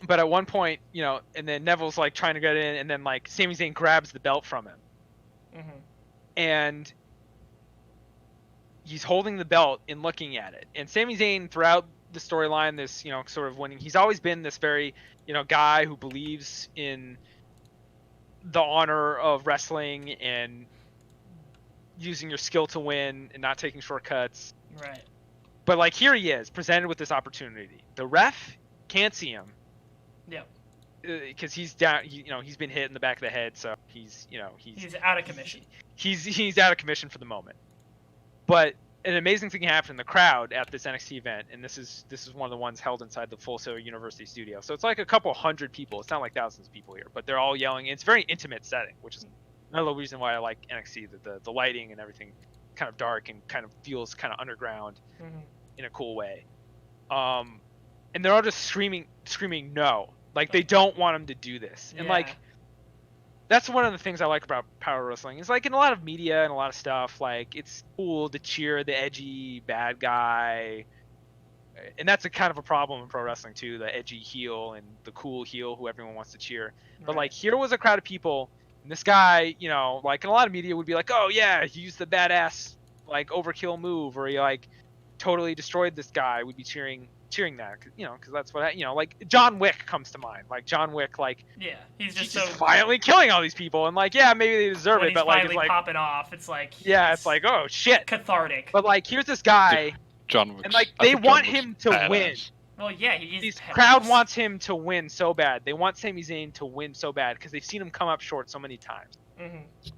But at one point, and then Neville's like trying to get in, and then like Sami Zayn grabs the belt from him, and he's holding the belt and looking at it, and Sami Zayn throughout the storyline, this sort of winning, he's always been this very guy who believes in the honor of wrestling and using your skill to win and not taking shortcuts. Right. But like here he is presented with this opportunity. The ref can't see him. Yeah. Because he's down. He's been hit in the back of the head, so he's out of commission. He's out of commission for the moment. But an amazing thing happened in the crowd at this NXT event, and this is one of the ones held inside the Full Sail University studio. So it's like a couple hundred people. It's not like thousands of people here, but they're all yelling. It's a very intimate setting, which is another reason why I like NXT. The lighting and everything, kind of dark and kind of feels kind of underground in a cool way. And they're all just screaming no, like they don't want him to do this, and like. That's one of the things I like about power wrestling. It's like in a lot of media and a lot of stuff, like it's cool to cheer the edgy bad guy, and that's a kind of a problem in pro wrestling too, the edgy heel and the cool heel who everyone wants to cheer. Right. But like here was a crowd of people, and this guy, like in a lot of media would be like, oh yeah, he used the badass like overkill move, or he like totally destroyed this guy. We'd be cheering that, because that's what like John Wick comes to mind. Like John Wick, like he's just finally killing all these people, and like maybe they deserve it, but like it's like popping off. It's like it's like oh shit, cathartic. But like here's this guy, John Wick, and like they want him to win. Well, yeah, this crowd wants him to win so bad. They want Sami Zayn to win so bad because they've seen him come up short so many times.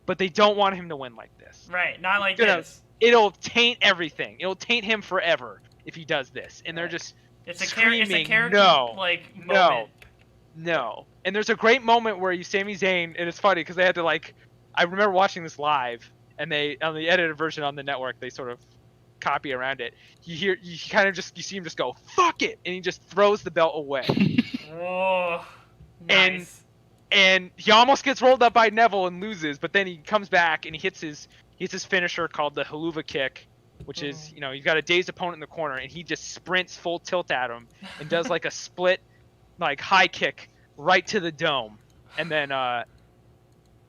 But they don't want him to win like this. Right, not like this. It'll taint everything. It'll taint him forever if he does this, and they're just. It's a screaming, moment. No. And there's a great moment where Sami Zayn, and it's funny because they had to like, I remember watching this live, and they on the edited version on the network they sort of copy around it. You see him just go fuck it, and he just throws the belt away. Oh, nice. And he almost gets rolled up by Neville and loses, but then he comes back and he hits his finisher called the haluva kick. Which is, you've got a dazed opponent in the corner, and he just sprints full tilt at him and does like a split, like high kick right to the dome, and then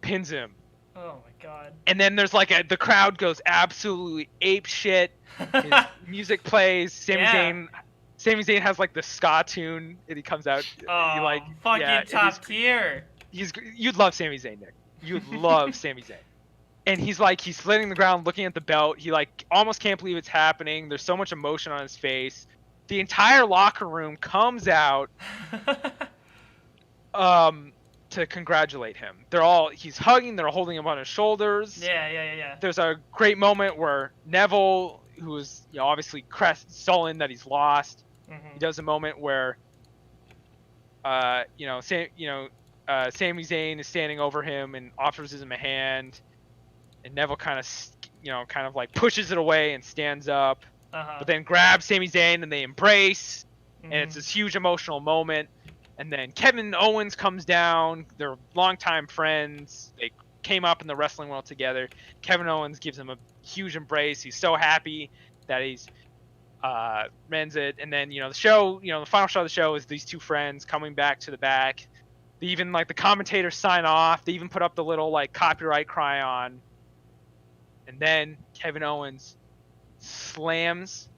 pins him. Oh my god! And then there's like the crowd goes absolutely ape shit. His music plays. Sami Zayn has like the ska tune, and he comes out. Oh, fucking top tier. You'd love Sami Zayn, Nick. you'd love Sami Zayn. And he's sitting the ground looking at the belt. He almost can't believe it's happening. There's so much emotion on his face. The entire locker room comes out to congratulate him. He's hugging, they're holding him on his shoulders. Yeah. There's a great moment where Neville, who is obviously sullen that he's lost, he does a moment where Sami Zayn is standing over him and offers him a hand, and Neville kind of pushes it away and stands up, but then grabs Sami Zayn and they embrace, and it's this huge emotional moment. And then Kevin Owens comes down. They're longtime friends. They came up in the wrestling world together. Kevin Owens gives him a huge embrace. He's so happy that he's ends it. And then the show, the final show of the show is these two friends coming back to the back. They even the commentators sign off. They even put up the little copyright chyron. And then Kevin Owens slams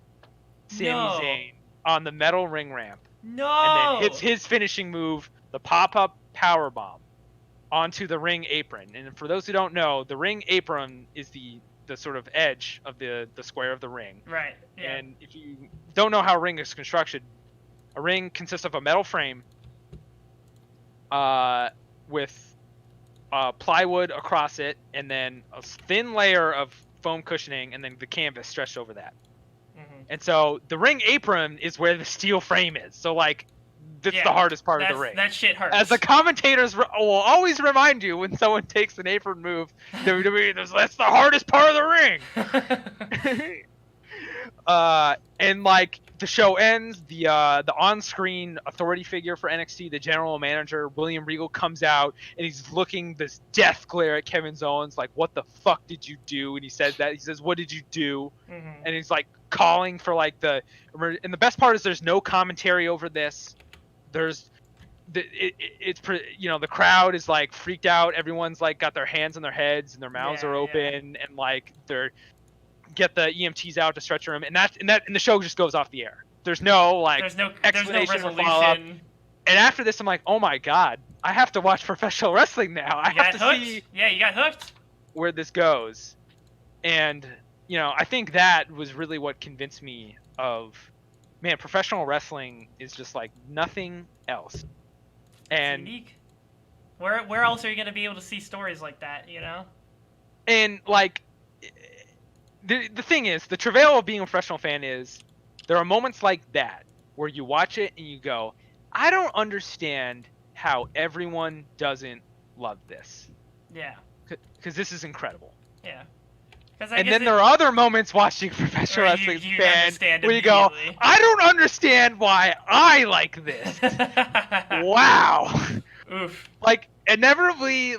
Sami Zayn on the metal ring ramp. No. And then hits his finishing move, the pop-up powerbomb, onto the ring apron. And for those who don't know, the ring apron is the sort of edge of the square of the ring. Right. Yeah. And if you don't know how a ring is constructed, a ring consists of a metal frame with plywood across it, and then a thin layer of foam cushioning, and then the canvas stretched over that. And so the ring apron is where the steel frame is. So that's the hardest part of the ring. That shit hurts. As the commentators will always remind you when someone takes an apron move, WWE, that's the hardest part of the ring. And the show ends, the on-screen authority figure for NXT, the general manager William Regal, comes out and he's looking this death glare at Kevin Owens, what the fuck did you do? And he says, what did you do? And he's calling for and the best part is there's no commentary over this. There's the crowd is freaked out. Everyone's got their hands on their heads and their mouths are open, and they're get the EMTs out to stretcher him, and the show just goes off the air. There's no explanation or follow-up. And after this, I'm like, oh my god, I have to watch professional wrestling now. I have to see you got hooked. Where this goes. And I think that was really what convinced me of, man, professional wrestling is just nothing else. And it's unique. Where else are you gonna be able to see stories like that? And the thing is, the travail of being a professional fan is, there are moments like that where you watch it and you go, I don't understand how everyone doesn't love this. Yeah. Because this is incredible. Yeah. And then there are other moments watching professional wrestling fan where you go, I don't understand why I like this. Wow. Oof. Inevitably,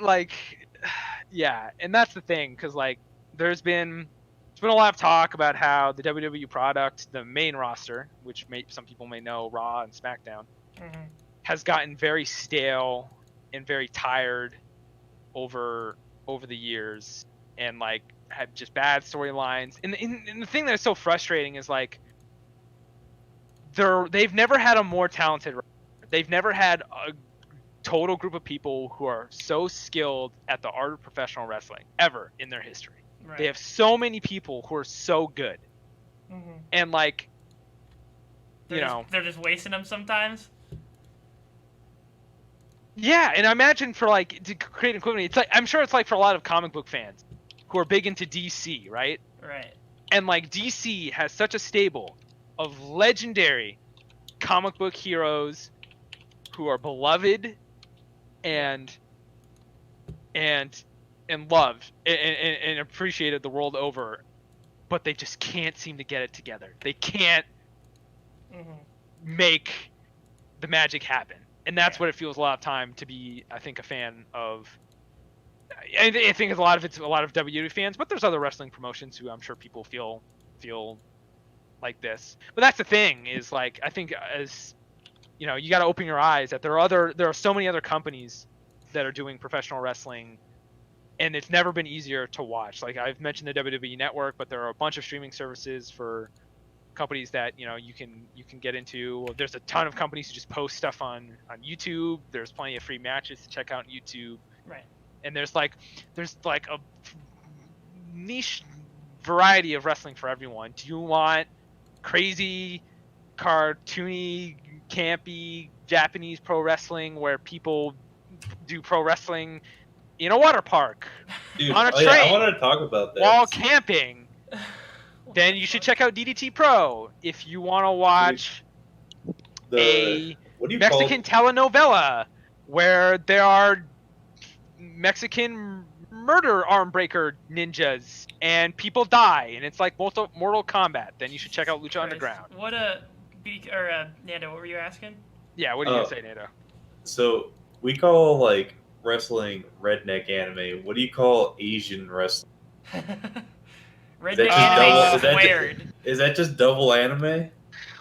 yeah, and that's the thing, because there's been a lot of talk about how the WWE product, the main roster, which some people may know, Raw and SmackDown, has gotten very stale and very tired over the years, and have just bad storylines. And the thing that is so frustrating is they've never had a more talented roster. They've never had a total group of people who are so skilled at the art of professional wrestling ever in their history. Right. They have so many people who are so good, and they're just wasting them sometimes. Yeah, and I imagine for to create an equivalent, it's I'm sure it's for a lot of comic book fans who are big into DC, right? Right. And DC has such a stable of legendary comic book heroes who are beloved and loved and appreciated the world over, but they just can't seem to get it together. They can't make the magic happen, and that's what it feels a lot of time to be, I think, a fan of. I think it's a lot of WWE fans, but there's other wrestling promotions who I'm sure people feel like this. But that's the thing is I think as you got to open your eyes that there are so many other companies that are doing professional wrestling, and it's never been easier to watch. I've mentioned the WWE Network, but there are a bunch of streaming services for companies that you can get into. There's a ton of companies who just post stuff on YouTube. There's plenty of free matches to check out on YouTube. Right. and there's like a niche variety of wrestling for everyone. Do you want crazy, cartoony, campy Japanese pro wrestling where people do pro wrestling in a water park, Dude, on a train, I wanted to talk about that. while camping? Then you should check out DDT Pro. If you want to watch a what do you Mexican telenovela where there are Mexican murder arm breaker ninjas and people die and it's like Mortal Kombat, then you should check out Lucha Underground. What Nando, what were you asking? Yeah, what are you gonna say, Nando? So we call like wrestling redneck anime. What do you call Asian wrestling? Redneck anime squared. Is that just double anime?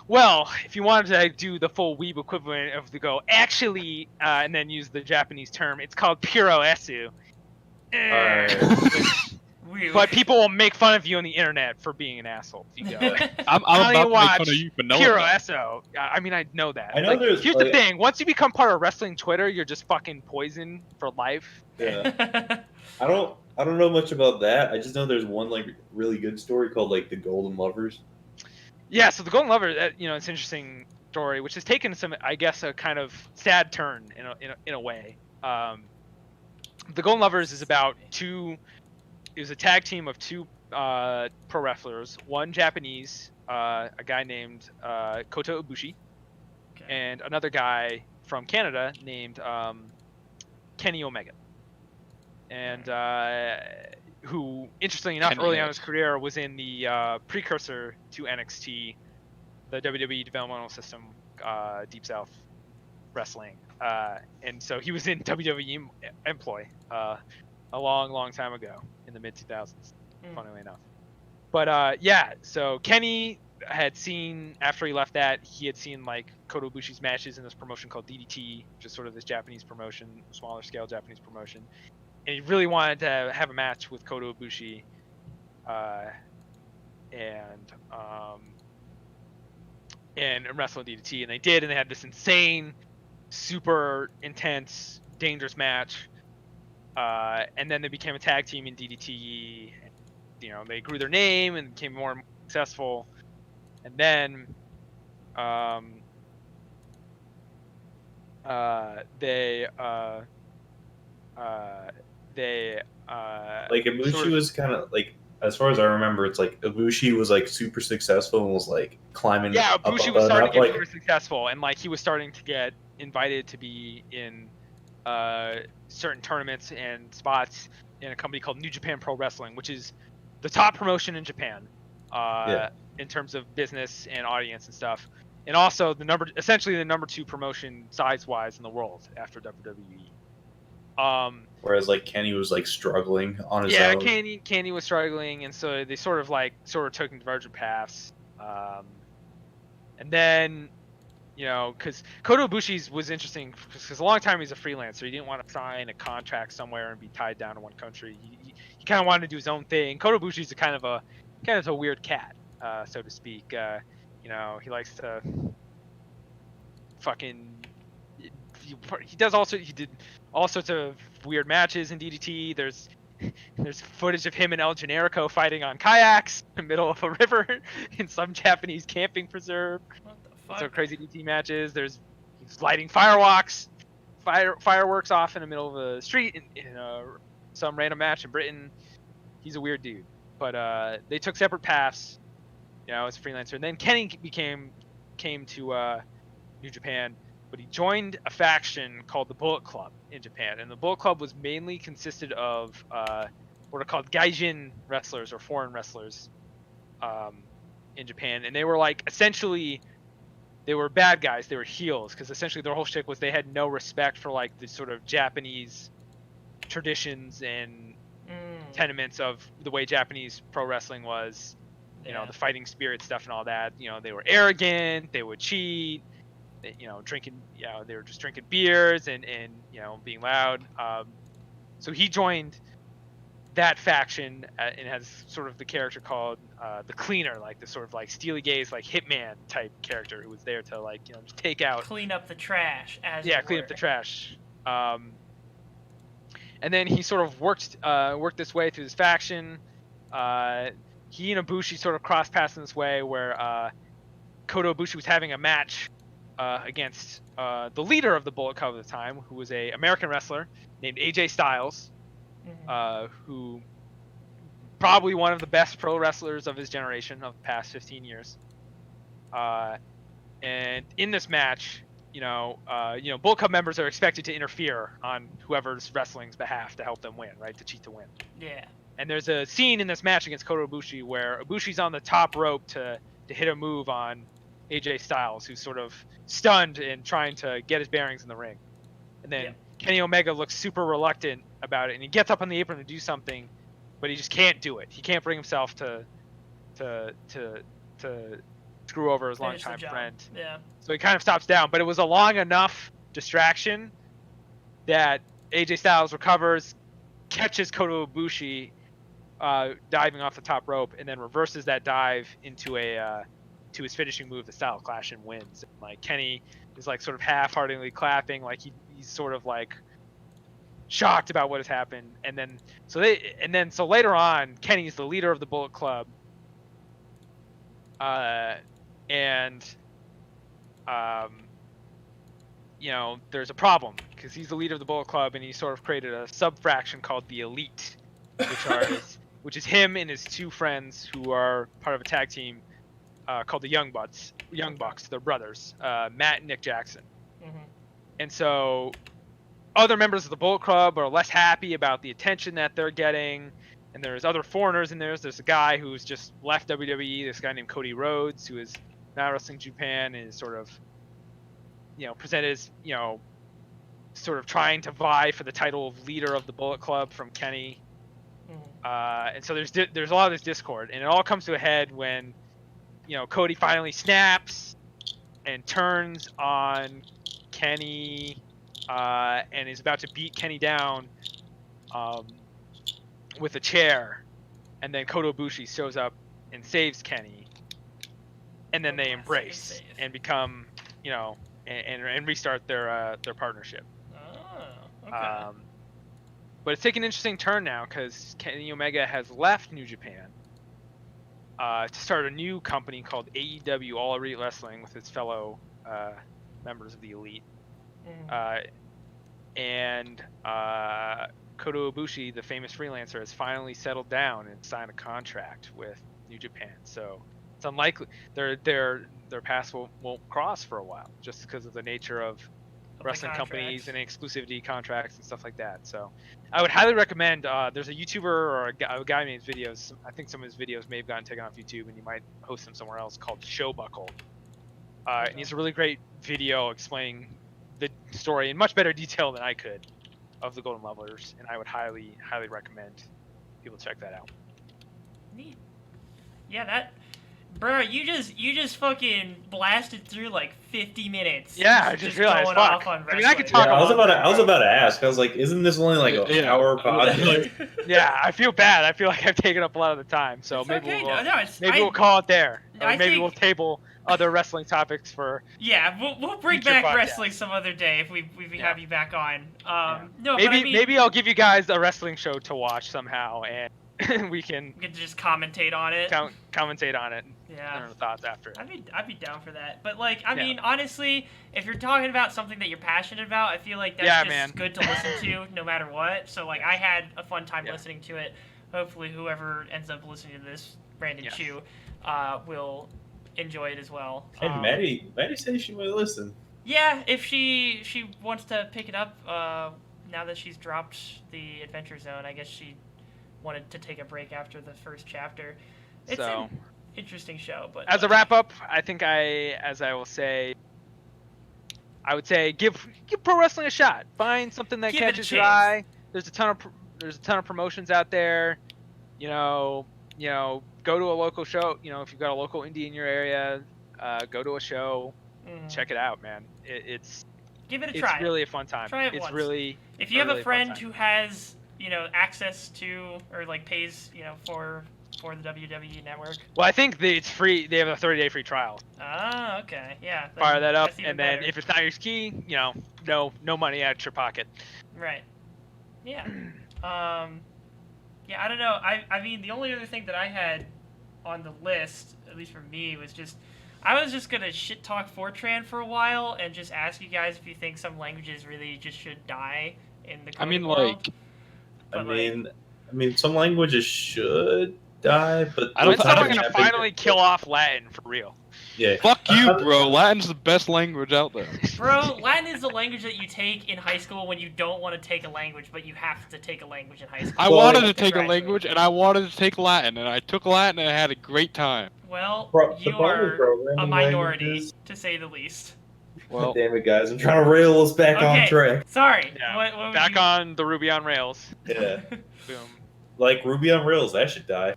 Well, if you wanted to do the full weeb equivalent of actually, and then use the Japanese term, it's called Puro Esu. But people will make fun of you on the internet for being an asshole if you go. I'm about to make fun of you for knowing Puro that. Esu. I mean, I know that. I know there's. Here's the thing: once you become part of wrestling Twitter, you're just fucking poison for life. Yeah. I don't know much about that. I just know there's one like really good story called like the Golden Lovers. Yeah, so the Golden Lover, it's an interesting story, which has taken some, I guess, a kind of sad turn in a way. The Golden Lovers is about it was a tag team of two pro wrestlers, one Japanese, a guy named Kota Ibushi, and another guy from Canada named Kenny Omega. And who, interestingly enough, early on in his career was in the precursor to NXT, the WWE developmental system, Deep South Wrestling. And so he was in WWE employ a long time ago in the mid-2000s, funnily enough. But yeah, so Kenny had seen, after he left that, he had seen like Kota Ibushi's matches in this promotion called DDT, which is sort of this Japanese promotion, smaller scale Japanese promotion. And he really wanted to have a match with Kota Ibushi, and wrestle DDT, and they did, and they had this insane, super intense, dangerous match. And then they became a tag team in DDT. You know, they grew their name and became more and more successful. And then, like Ibushi was kind of like, as far as I remember, it's like Ibushi was like super successful and was like climbing. Yeah, up, Ibushi up, was starting up, to get like, super successful, and like he was starting to get invited to be in certain tournaments and spots in a company called New Japan Pro Wrestling, which is the top promotion in Japan, in terms of business and audience and stuff, and also essentially the number 2 promotion size-wise in the world after WWE. Whereas like Kenny was like struggling on his own. Yeah, Kenny was struggling, and so they sort of took divergent paths. And then, you know, because Kota Ibushi's was interesting because a long time he was a freelancer. He didn't want to sign a contract somewhere and be tied down to one country. He kind of wanted to do his own thing. Kota Ibushi's kind of a weird cat, so to speak. You know, he likes to fucking. He did all sorts of weird matches in DDT. There's footage of him and El Generico fighting on kayaks in the middle of a river in some Japanese camping preserve. What the fuck? So crazy DDT matches. He's lighting fireworks off in the middle of a street in some random match in Britain. He's a weird dude. But they took separate paths, you know, as a freelancer. And then Kenny came to New Japan. But he joined a faction called the Bullet Club in Japan, and the Bullet Club was mainly consisted of what are called gaijin wrestlers or foreign wrestlers in Japan, and they were like essentially they were bad guys, they were heels, because essentially their whole shtick was they had no respect for like the sort of Japanese traditions and tenements of the way Japanese pro wrestling was, you know, the fighting spirit stuff and all that. You know, they were arrogant, they would cheat. You know, they were just drinking beers and you know, being loud. So he joined that faction and has sort of the character called the Cleaner, like the sort of like steely gaze, like hitman type character who was there to like, you know, just take out, clean up the trash. Clean up the trash. And then he sort of worked this way through this faction. He and Ibushi sort of crossed paths in this way where Kota Ibushi was having a match against the leader of the Bullet Club at the time, who was a American wrestler named AJ Styles, who probably one of the best pro wrestlers of his generation of the past 15 years. And in this match, Bullet Club members are expected to interfere on whoever's wrestling's behalf to help them win, right? To cheat to win. Yeah. And there's a scene in this match against Kota Ibushi where Ibushi's on the top rope to hit a move on AJ Styles, who's sort of stunned and trying to get his bearings in the ring. And then Kenny Omega looks super reluctant about it, and he gets up on the apron to do something, but he just can't do it. He can't bring himself to screw over his longtime friend. Yeah. So he kind of stops down, but it was a long enough distraction that AJ Styles recovers, catches Kota Ibushi diving off the top rope, and then reverses that dive into to his finishing move, the Style Clash, and wins. And, like, Kenny is like sort of half-heartedly clapping, like he's sort of like shocked about what has happened. And then so later on, Kenny's the leader of the Bullet Club. There's a problem because he's the leader of the Bullet Club, and he sort of created a sub-faction called the Elite, which is him and his two friends who are part of a tag team called the Young Bucks. They're brothers, Matt and Nick Jackson. And so other members of the Bullet Club are less happy about the attention that they're getting. And there's other foreigners in there. There's a guy who's just left WWE, this guy named Cody Rhodes, who is now wrestling Japan and is sort of, presented as, sort of trying to vie for the title of leader of the Bullet Club from Kenny. And so there's a lot of this discord, and it all comes to a head when, Cody finally snaps and turns on Kenny and is about to beat Kenny down with a chair, and then Kota Ibushi shows up and saves Kenny, and then they embrace and become, and restart their partnership. Oh, okay. But it's taken an interesting turn now because Kenny Omega has left New Japan to start a new company called AEW All Elite Wrestling with his fellow members of the Elite. And Kota Ibushi, the famous freelancer, has finally settled down and signed a contract with New Japan. So it's unlikely their paths won't cross for a while, just because of the nature of wrestling companies and exclusivity contracts and stuff like that. So I would highly recommend, there's a YouTuber or a guy made videos, I think some of his videos may have gotten taken off YouTube and you might host them somewhere else, called Showbuckle. And he's a really great video explaining the story in much better detail than I could of the Golden Levelers, and I would highly recommend people check that out. Neat. Yeah, bro, you just fucking blasted through like 50 minutes. Yeah, I just realized. Going fuck. Off on I mean, I could talk. Yeah, I was about to ask. I was like, isn't this only like an hour podcast? Yeah, I feel bad. I feel like I've taken up a lot of the time. So maybe we'll call it there. Or maybe we'll table other wrestling topics for. Yeah, we'll bring back wrestling some other day if we have you back on. No, maybe I'll give you guys a wrestling show to watch somehow, and we can just commentate on it. Commentate on it. Yeah. And thoughts after. I'd be down for that. But I mean, honestly, if you're talking about something that you're passionate about, I feel like that's just good to listen to no matter what. So I had a fun time listening to it. Hopefully whoever ends up listening to this, Brandon Chu, will enjoy it as well. And Maddie said she might listen. Yeah, if she wants to pick it up now that she's dropped the Adventure Zone, I guess she wanted to take a break after the first chapter. It's an interesting show, but as a wrap up, I think I would say give pro wrestling a shot. Find something that catches your eye. There's a ton of promotions out there. Go to a local show. If you've got a local indie in your area, go to a show. Check it out, man. Give it a try. It's really a fun time. Try it once. If you have a friend who has access to or pays for the WWE Network. Well, I think it's free. They have a 30-day free trial. Ah, okay, yeah. Fire that up, and then if it's not your key, no money out your pocket. Right. Yeah. Yeah, I don't know. I mean, the only other thing that I had on the list, at least for me, was just I was just gonna shit talk Fortran for a while and just ask you guys if you think some languages really just should die in the I mean, coding world. like, But, I mean, some languages should die, but I don't When's think- someone gonna finally kill off Latin for real? Yeah. fuck you, bro. Latin's the best language out there. bro, Latin is the language that you take in high school when you don't want to take a language, but you have to take a language in high school. I Well, wanted to to take a graduate. language, and I wanted to take Latin, and I took Latin, and I had a great time. Well, The you problem with are a programming minority, languages- to say the least. Well, Damn it, guys! I'm trying to rail us back on Okay. track. Sorry. Yeah. What would Back you... on the Ruby on Rails. Yeah, Boom. like Ruby on Rails, that should die.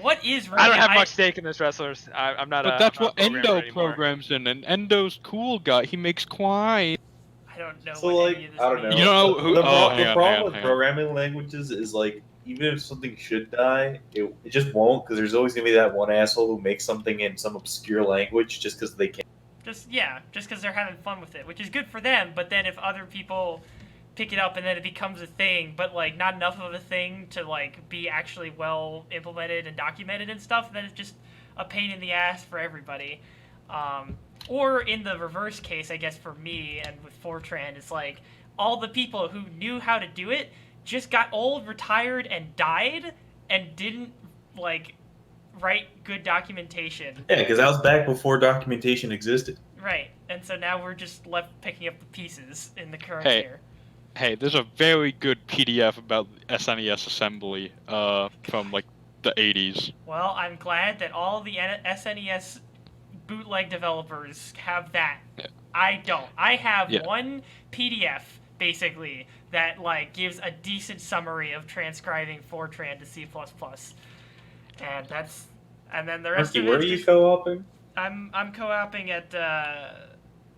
What is Ruby? I don't have much stake in this, wrestlers. I'm not. but that's I'm not what a programmer Endo anymore. programs in, and Endo's cool guy. He makes Quine. I don't know So, what like, any of this I don't know. means. You know who- The, oh, the hang on, problem hang on, with hang on. programming languages is like, even if something should die, it just won't, because there's always gonna be that one asshole who makes something in some obscure language just because they can. Just because they're having fun with it, which is good for them. But then if other people pick it up and then it becomes a thing, but like not enough of a thing to like be actually well implemented and documented and stuff, then it's just a pain in the ass for everybody. Or in the reverse case, I guess for me and with Fortran, it's like all the people who knew how to do it just got old, retired, and died, and didn't like write good documentation. Yeah, because that was back before documentation existed. Right, and so now we're just left picking up the pieces in the current Hey. year. Hey, there's a very good PDF about SNES assembly from like the 80s. Well, I'm glad that all the SNES bootleg developers have that. Yeah. I don't. I have Yeah. one PDF basically that like gives a decent summary of transcribing Fortran to C++, and then the rest Marky, of where it. are you co-oping? I'm co-oping at the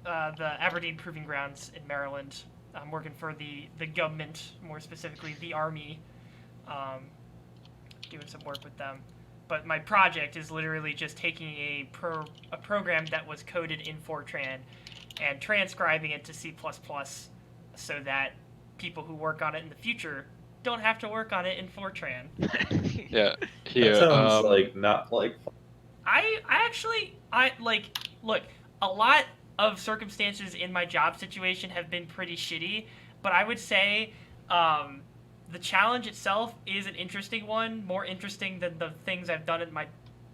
Aberdeen Proving Grounds in Maryland. I'm working for the government, more specifically the Army, doing some work with them. But my project is literally just taking a program that was coded in Fortran and transcribing it to C++ so that people who work on it in the future don't have to work on it in Fortran. Yeah, here. That sounds like not like. I actually look, a lot of circumstances in my job situation have been pretty shitty, but I would say the challenge itself is an interesting one, more interesting than the things I've done in my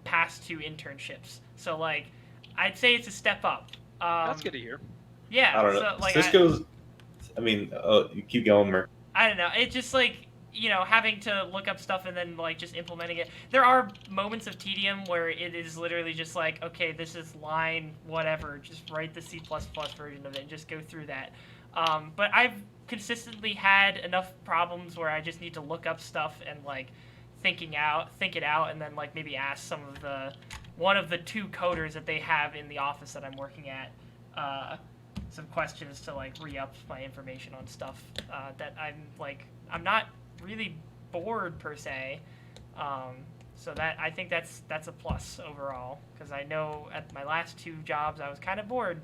past 2 internships. So like I'd say it's a step up. That's good to hear. Yeah, I don't know. so, like, Cisco's. I mean, you keep going, Mer. I don't know. It's just like, you know, having to look up stuff and then like just implementing it. There are moments of tedium where it is literally just like, okay, this is line whatever, just write the C++ version of it and just go through that. But I've consistently had enough problems where I just need to look up stuff and like think it out, and then like maybe ask one of the 2 coders that they have in the office that I'm working at some questions to like re-up my information on stuff that I'm not really bored per se, so that I think that's a plus overall, because I know at my last 2 jobs I was kind of bored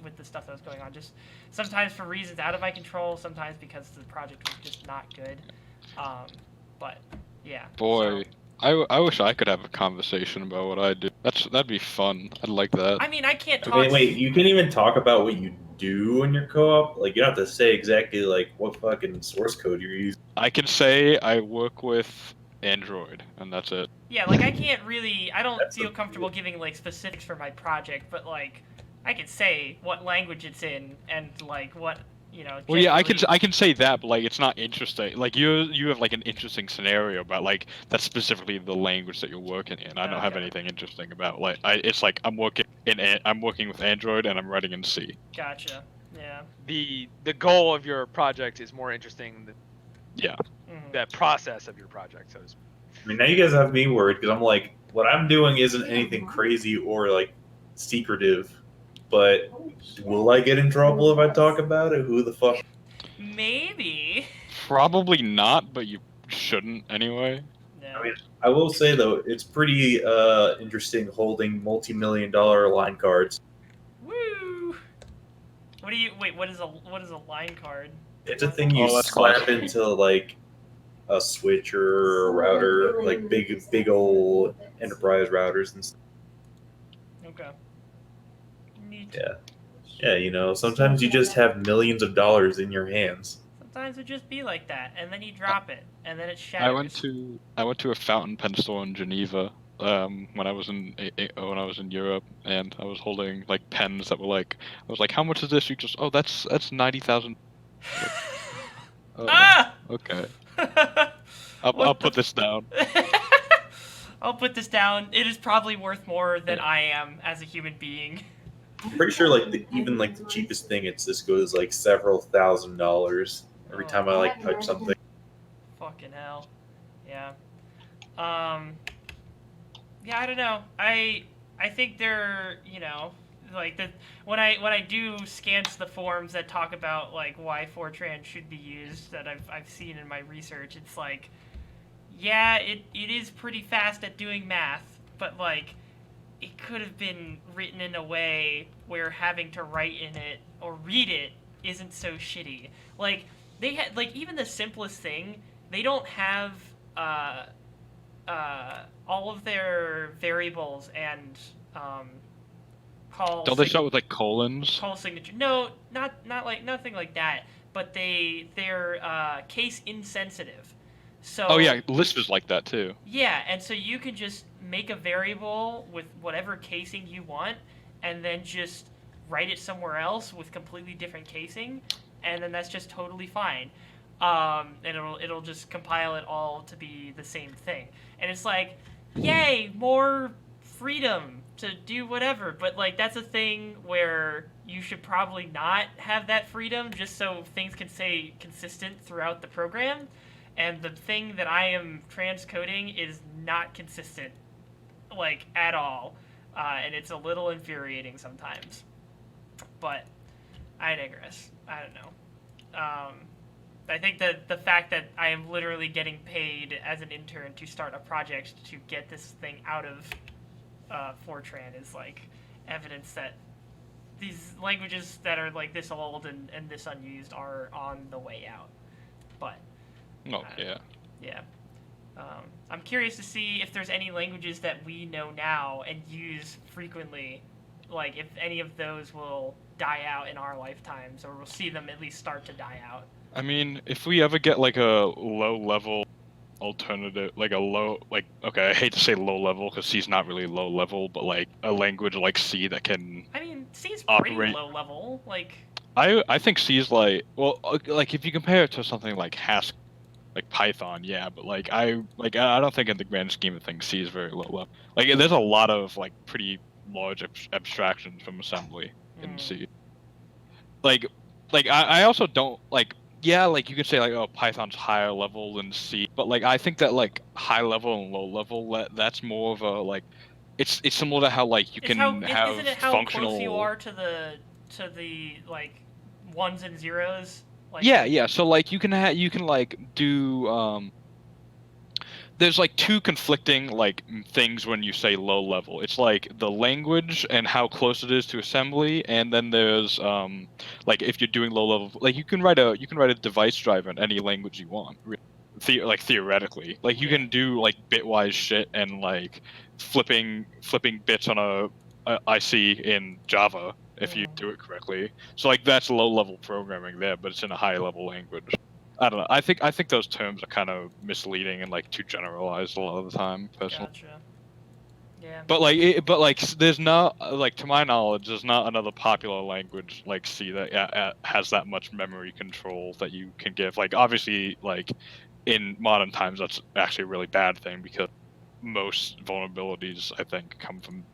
with the stuff that was going on, just sometimes for reasons out of my control, sometimes because the project was just not good, but yeah. Boy, so, I wish I could have a conversation about what I do. That'd be fun. I'd like that. I mean, I can't talk. I mean, wait, you can't even talk about what you do in your co-op? Like, you don't have to say exactly, like, what fucking source code you're using. I can say I work with Android, and that's it. Yeah, like I don't That's feel a- comfortable giving like specifics for my project, but like I can say what language it's in and like what, you know. Well, yeah, generally- I can say that, but like it's not interesting. Like you have like an interesting scenario about like that's specifically the language that you're working in. I don't have Okay. anything interesting about like it's like I'm working with Android and I'm writing in C. Gotcha. Yeah. The goal of your project is more interesting than Yeah. Mhm. the process of your project. So it's, I mean, now you guys have me worried, because I'm like, what I'm doing isn't anything crazy or, like, secretive, but will I get in trouble if I talk about it? Who the fuck? Maybe. Probably not, but you shouldn't anyway. No. I mean, I will say, though, it's pretty interesting holding multi-million-dollar line cards. Woo. What is a line card? It's a thing you Oh, that's slap classic. into like a switch or a router, like big old enterprise routers and stuff. Okay. Neat. Yeah. Yeah, you know, sometimes you just have millions of dollars in your hands. Sometimes it just be like that, and then you drop it, and then it I shatters. went to a fountain pen store in Geneva when I was in Europe, and I was holding like pens that were like, I was like, how much is this? You just, oh, that's 90,000. Oh, Ah! okay. What I'll the put this down. I'll put this down. It is probably worth more than I am as a human being. I'm pretty sure like even like the cheapest thing it's this goes like several $1,000s every time I like type something. Fucking hell. Yeah. Yeah, I don't know. I think they're, you know, like the when I do scans the forums that talk about like why Fortran should be used that I've seen in my research, it's like, yeah, it is pretty fast at doing math, but like it could have been written in a way where having to write in it or read it isn't so shitty. Like they had like even the simplest thing, they don't have all of their variables and Don't they start with like colons? call signature. No, not like nothing like that. But they're case insensitive. So Oh yeah, Lisp is like that too. yeah, and so you can just make a variable with whatever casing you want, and then just write it somewhere else with completely different casing, and then that's just totally fine. And it'll just compile it all to be the same thing, and it's like, yay, more freedom to do whatever. But like that's a thing where you should probably not have that freedom, just so things can stay consistent throughout the program. And the thing that I am transcoding is not consistent, like, at all. And it's a little infuriating sometimes. But I digress. I don't know. I think that the fact that I am literally getting paid as an intern to start a project to get this thing out of Fortran is, like, evidence that these languages that are, like, this old and this unused are on the way out. But Oh yeah. yeah. I'm curious to see if there's any languages that we know now and use frequently, like if any of those will die out in our lifetimes, or we'll see them at least start to die out. I mean, if we ever get like a low level alternative, like a low, like, okay, I hate to say low level because C's not really low level, but like a language like C that can I mean, C is pretty operate. low level. Like, I think C is like, well, like if you compare it to something like Haskell, like Python, yeah, but like I don't think in the grand scheme of things C is very low level. Like there's a lot of like pretty large abstractions from assembly in C. Like I also don't like, yeah, like you could say like, oh, Python's higher level than C, but like I think that like high level and low level, that's more of a like, it's similar to how like you can have isn't it how functional. close you are to the like ones and zeros? Like, Yeah. So like you can like do there's like two conflicting like things when you say low level. It's like the language and how close it is to assembly, and then there's like if you're doing low level, like you can write a device driver in any language you want. Like theoretically, like you can do like bitwise shit and like flipping bits on a IC in Java if you do it correctly. So like that's low level programming there, but it's in a high level language. I don't know. I think those terms are kind of misleading and like too generalized a lot of the time, personally. Gotcha. Yeah. But like there's not, like to my knowledge, there's not another popular language like C that has that much memory control that you can give. Like obviously, like in modern times, that's actually a really bad thing because most vulnerabilities I think come from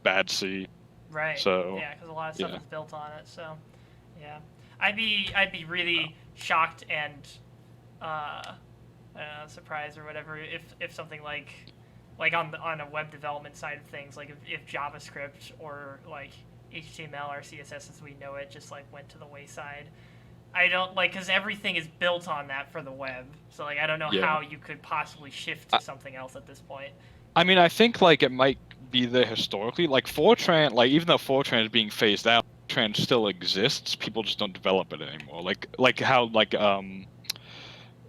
bad C. Right. So yeah, because a lot of stuff is built on it. So, yeah, I'd be really shocked and surprised or whatever if something like on a web development side of things, like if JavaScript or like HTML or CSS as we know it just like went to the wayside. I don't like, because everything is built on that for the web. So like I don't know how you could possibly shift to something else at this point. I mean, I think like it might be there historically. Like Fortran, like even though Fortran is being phased out, Fortran still exists. People just don't develop it anymore. Like how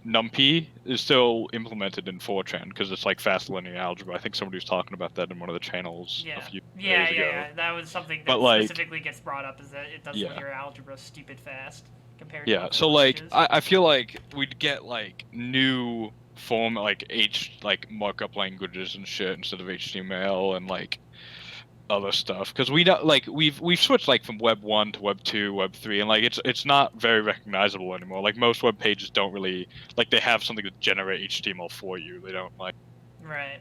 NumPy is still implemented in Fortran because it's like fast linear algebra. I think somebody was talking about that in one of the channels Yeah. a few Yeah, days ago. yeah. That was something that But, like- specifically gets brought up is that it does Yeah. linear algebra stupid fast compared to Yeah, other so like languages. I feel like we'd get like new form like markup languages and shit instead of HTML and like other stuff because we don't like we've switched like from Web 1 to Web 2, Web 3 and like it's not very recognizable anymore. Like most web pages don't really like they have something to generate HTML for you. They don't like Right.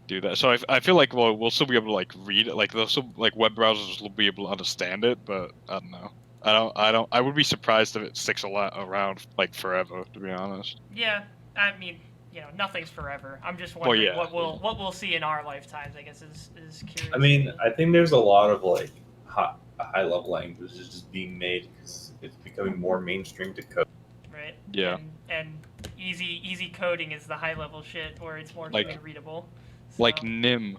do that. So I feel like we'll still be able to like read it. Like they'll still like web browsers will be able to understand it, but I don't know. I would be surprised if it sticks a lot around like forever, to be honest. Yeah. I mean, nothing's forever. I'm just Well, wondering yeah, what we'll see in our lifetimes. I guess is curious. I mean, I think there's a lot of like high level languages just being made because it's becoming more mainstream to code. right. Yeah. And easy coding is the high level shit where it's more Like- human readable. Like So, Nim.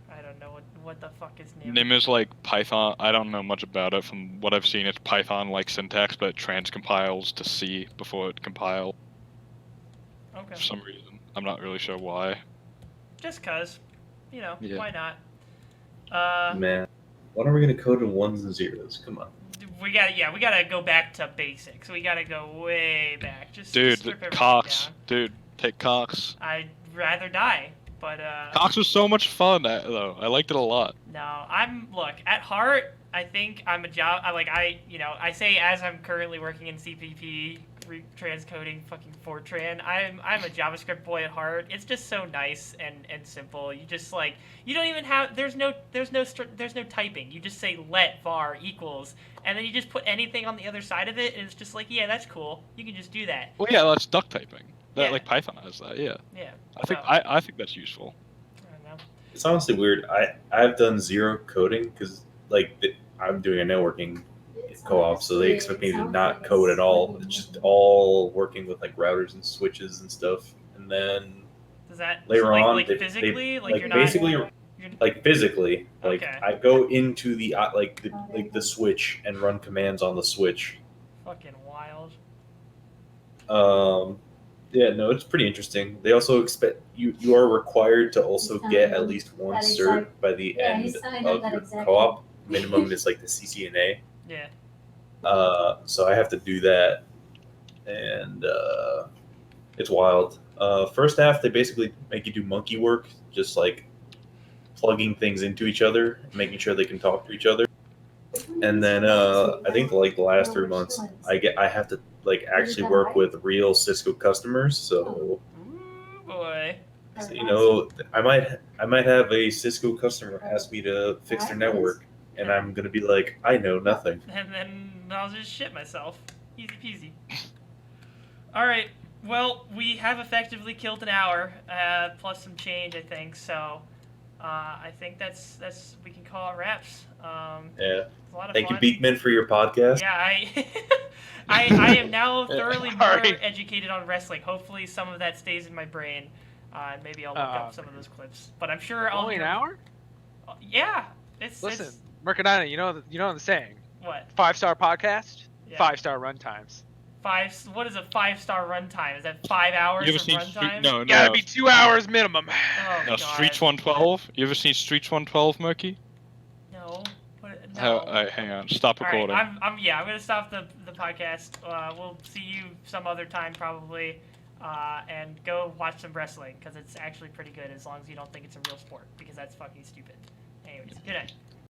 I don't know what the fuck is Nim. Nim is like Python. I don't know much about it. From what I've seen, it's Python-like syntax, but it transcompiles to C before it compiles Okay. for some reason. I'm not really sure why. Just cause, Yeah. why not? Man, when are we gonna code in ones and zeros? Come on. We gotta go back to basics. We gotta go way back. Just Dude, strip everything Cox. down. Dude, take Cox. I'd rather die, but Cox was so much fun, though. I liked it a lot. no. Look at heart. I think I'm a job. I say as I'm currently working in CPP, transcoding fucking Fortran. I'm a JavaScript boy at heart. It's just so nice and simple. You just like you don't even have there's no typing. You just say let var equals, and then you just put anything on the other side of it, and it's just like yeah, that's cool. You can just do that. Well, yeah, that's duck typing. That Yeah. like Python has that. Yeah, Yeah. I think that's useful. I don't know. It's honestly weird. I've done zero coding because I'm doing a networking co-op, so they expect me to not code at all. It's just all working with like routers and switches and stuff. And then Does that later so, like, on, like they- physically they, like like you're basically not like physically, like Okay. I go into the the switch and run commands on the switch. fucking wild. Yeah, no, it's pretty interesting. They also expect you are required to also get at least one cert by the end of your co-op. Minimum is like the CCNA. Yeah. So I have to do that, and it's wild. First half, they basically make you do monkey work, just like plugging things into each other, making sure they can talk to each other. And then I think like the last 3 months, I have to like actually work with real Cisco customers. So Ooh boy. I might have a Cisco customer ask me to fix their network, and I'm gonna be like, I know nothing. And then I'll just shit myself. Easy peasy. All right. Well, we have effectively killed an hour, plus some change, I think. So, I think that's we can call it wraps. Yeah. It's a lot of Thank you, fun. Beekman, for your podcast. Yeah, I am now thoroughly more Sorry. educated on wrestling. Hopefully, some of that stays in my brain. And maybe I'll look up some of those clips. But I'm sure I'll. Only an hour? Yeah. Listen, It's Mercadina, you know the saying. what? 5-star podcast, Yeah. 5-star run times. What is a 5-star runtime? Is that 5 hours You ever of seen runtime? no Gotta be 2 hours minimum. Oh, no God. Streets 112? You ever seen Streets 112, Murky? No. No. Hang on, stop All right, recording. I'm gonna stop the podcast. We'll see you some other time probably, and go watch some wrestling because it's actually pretty good as long as you don't think it's a real sport because that's fucking stupid. Anyways, good night.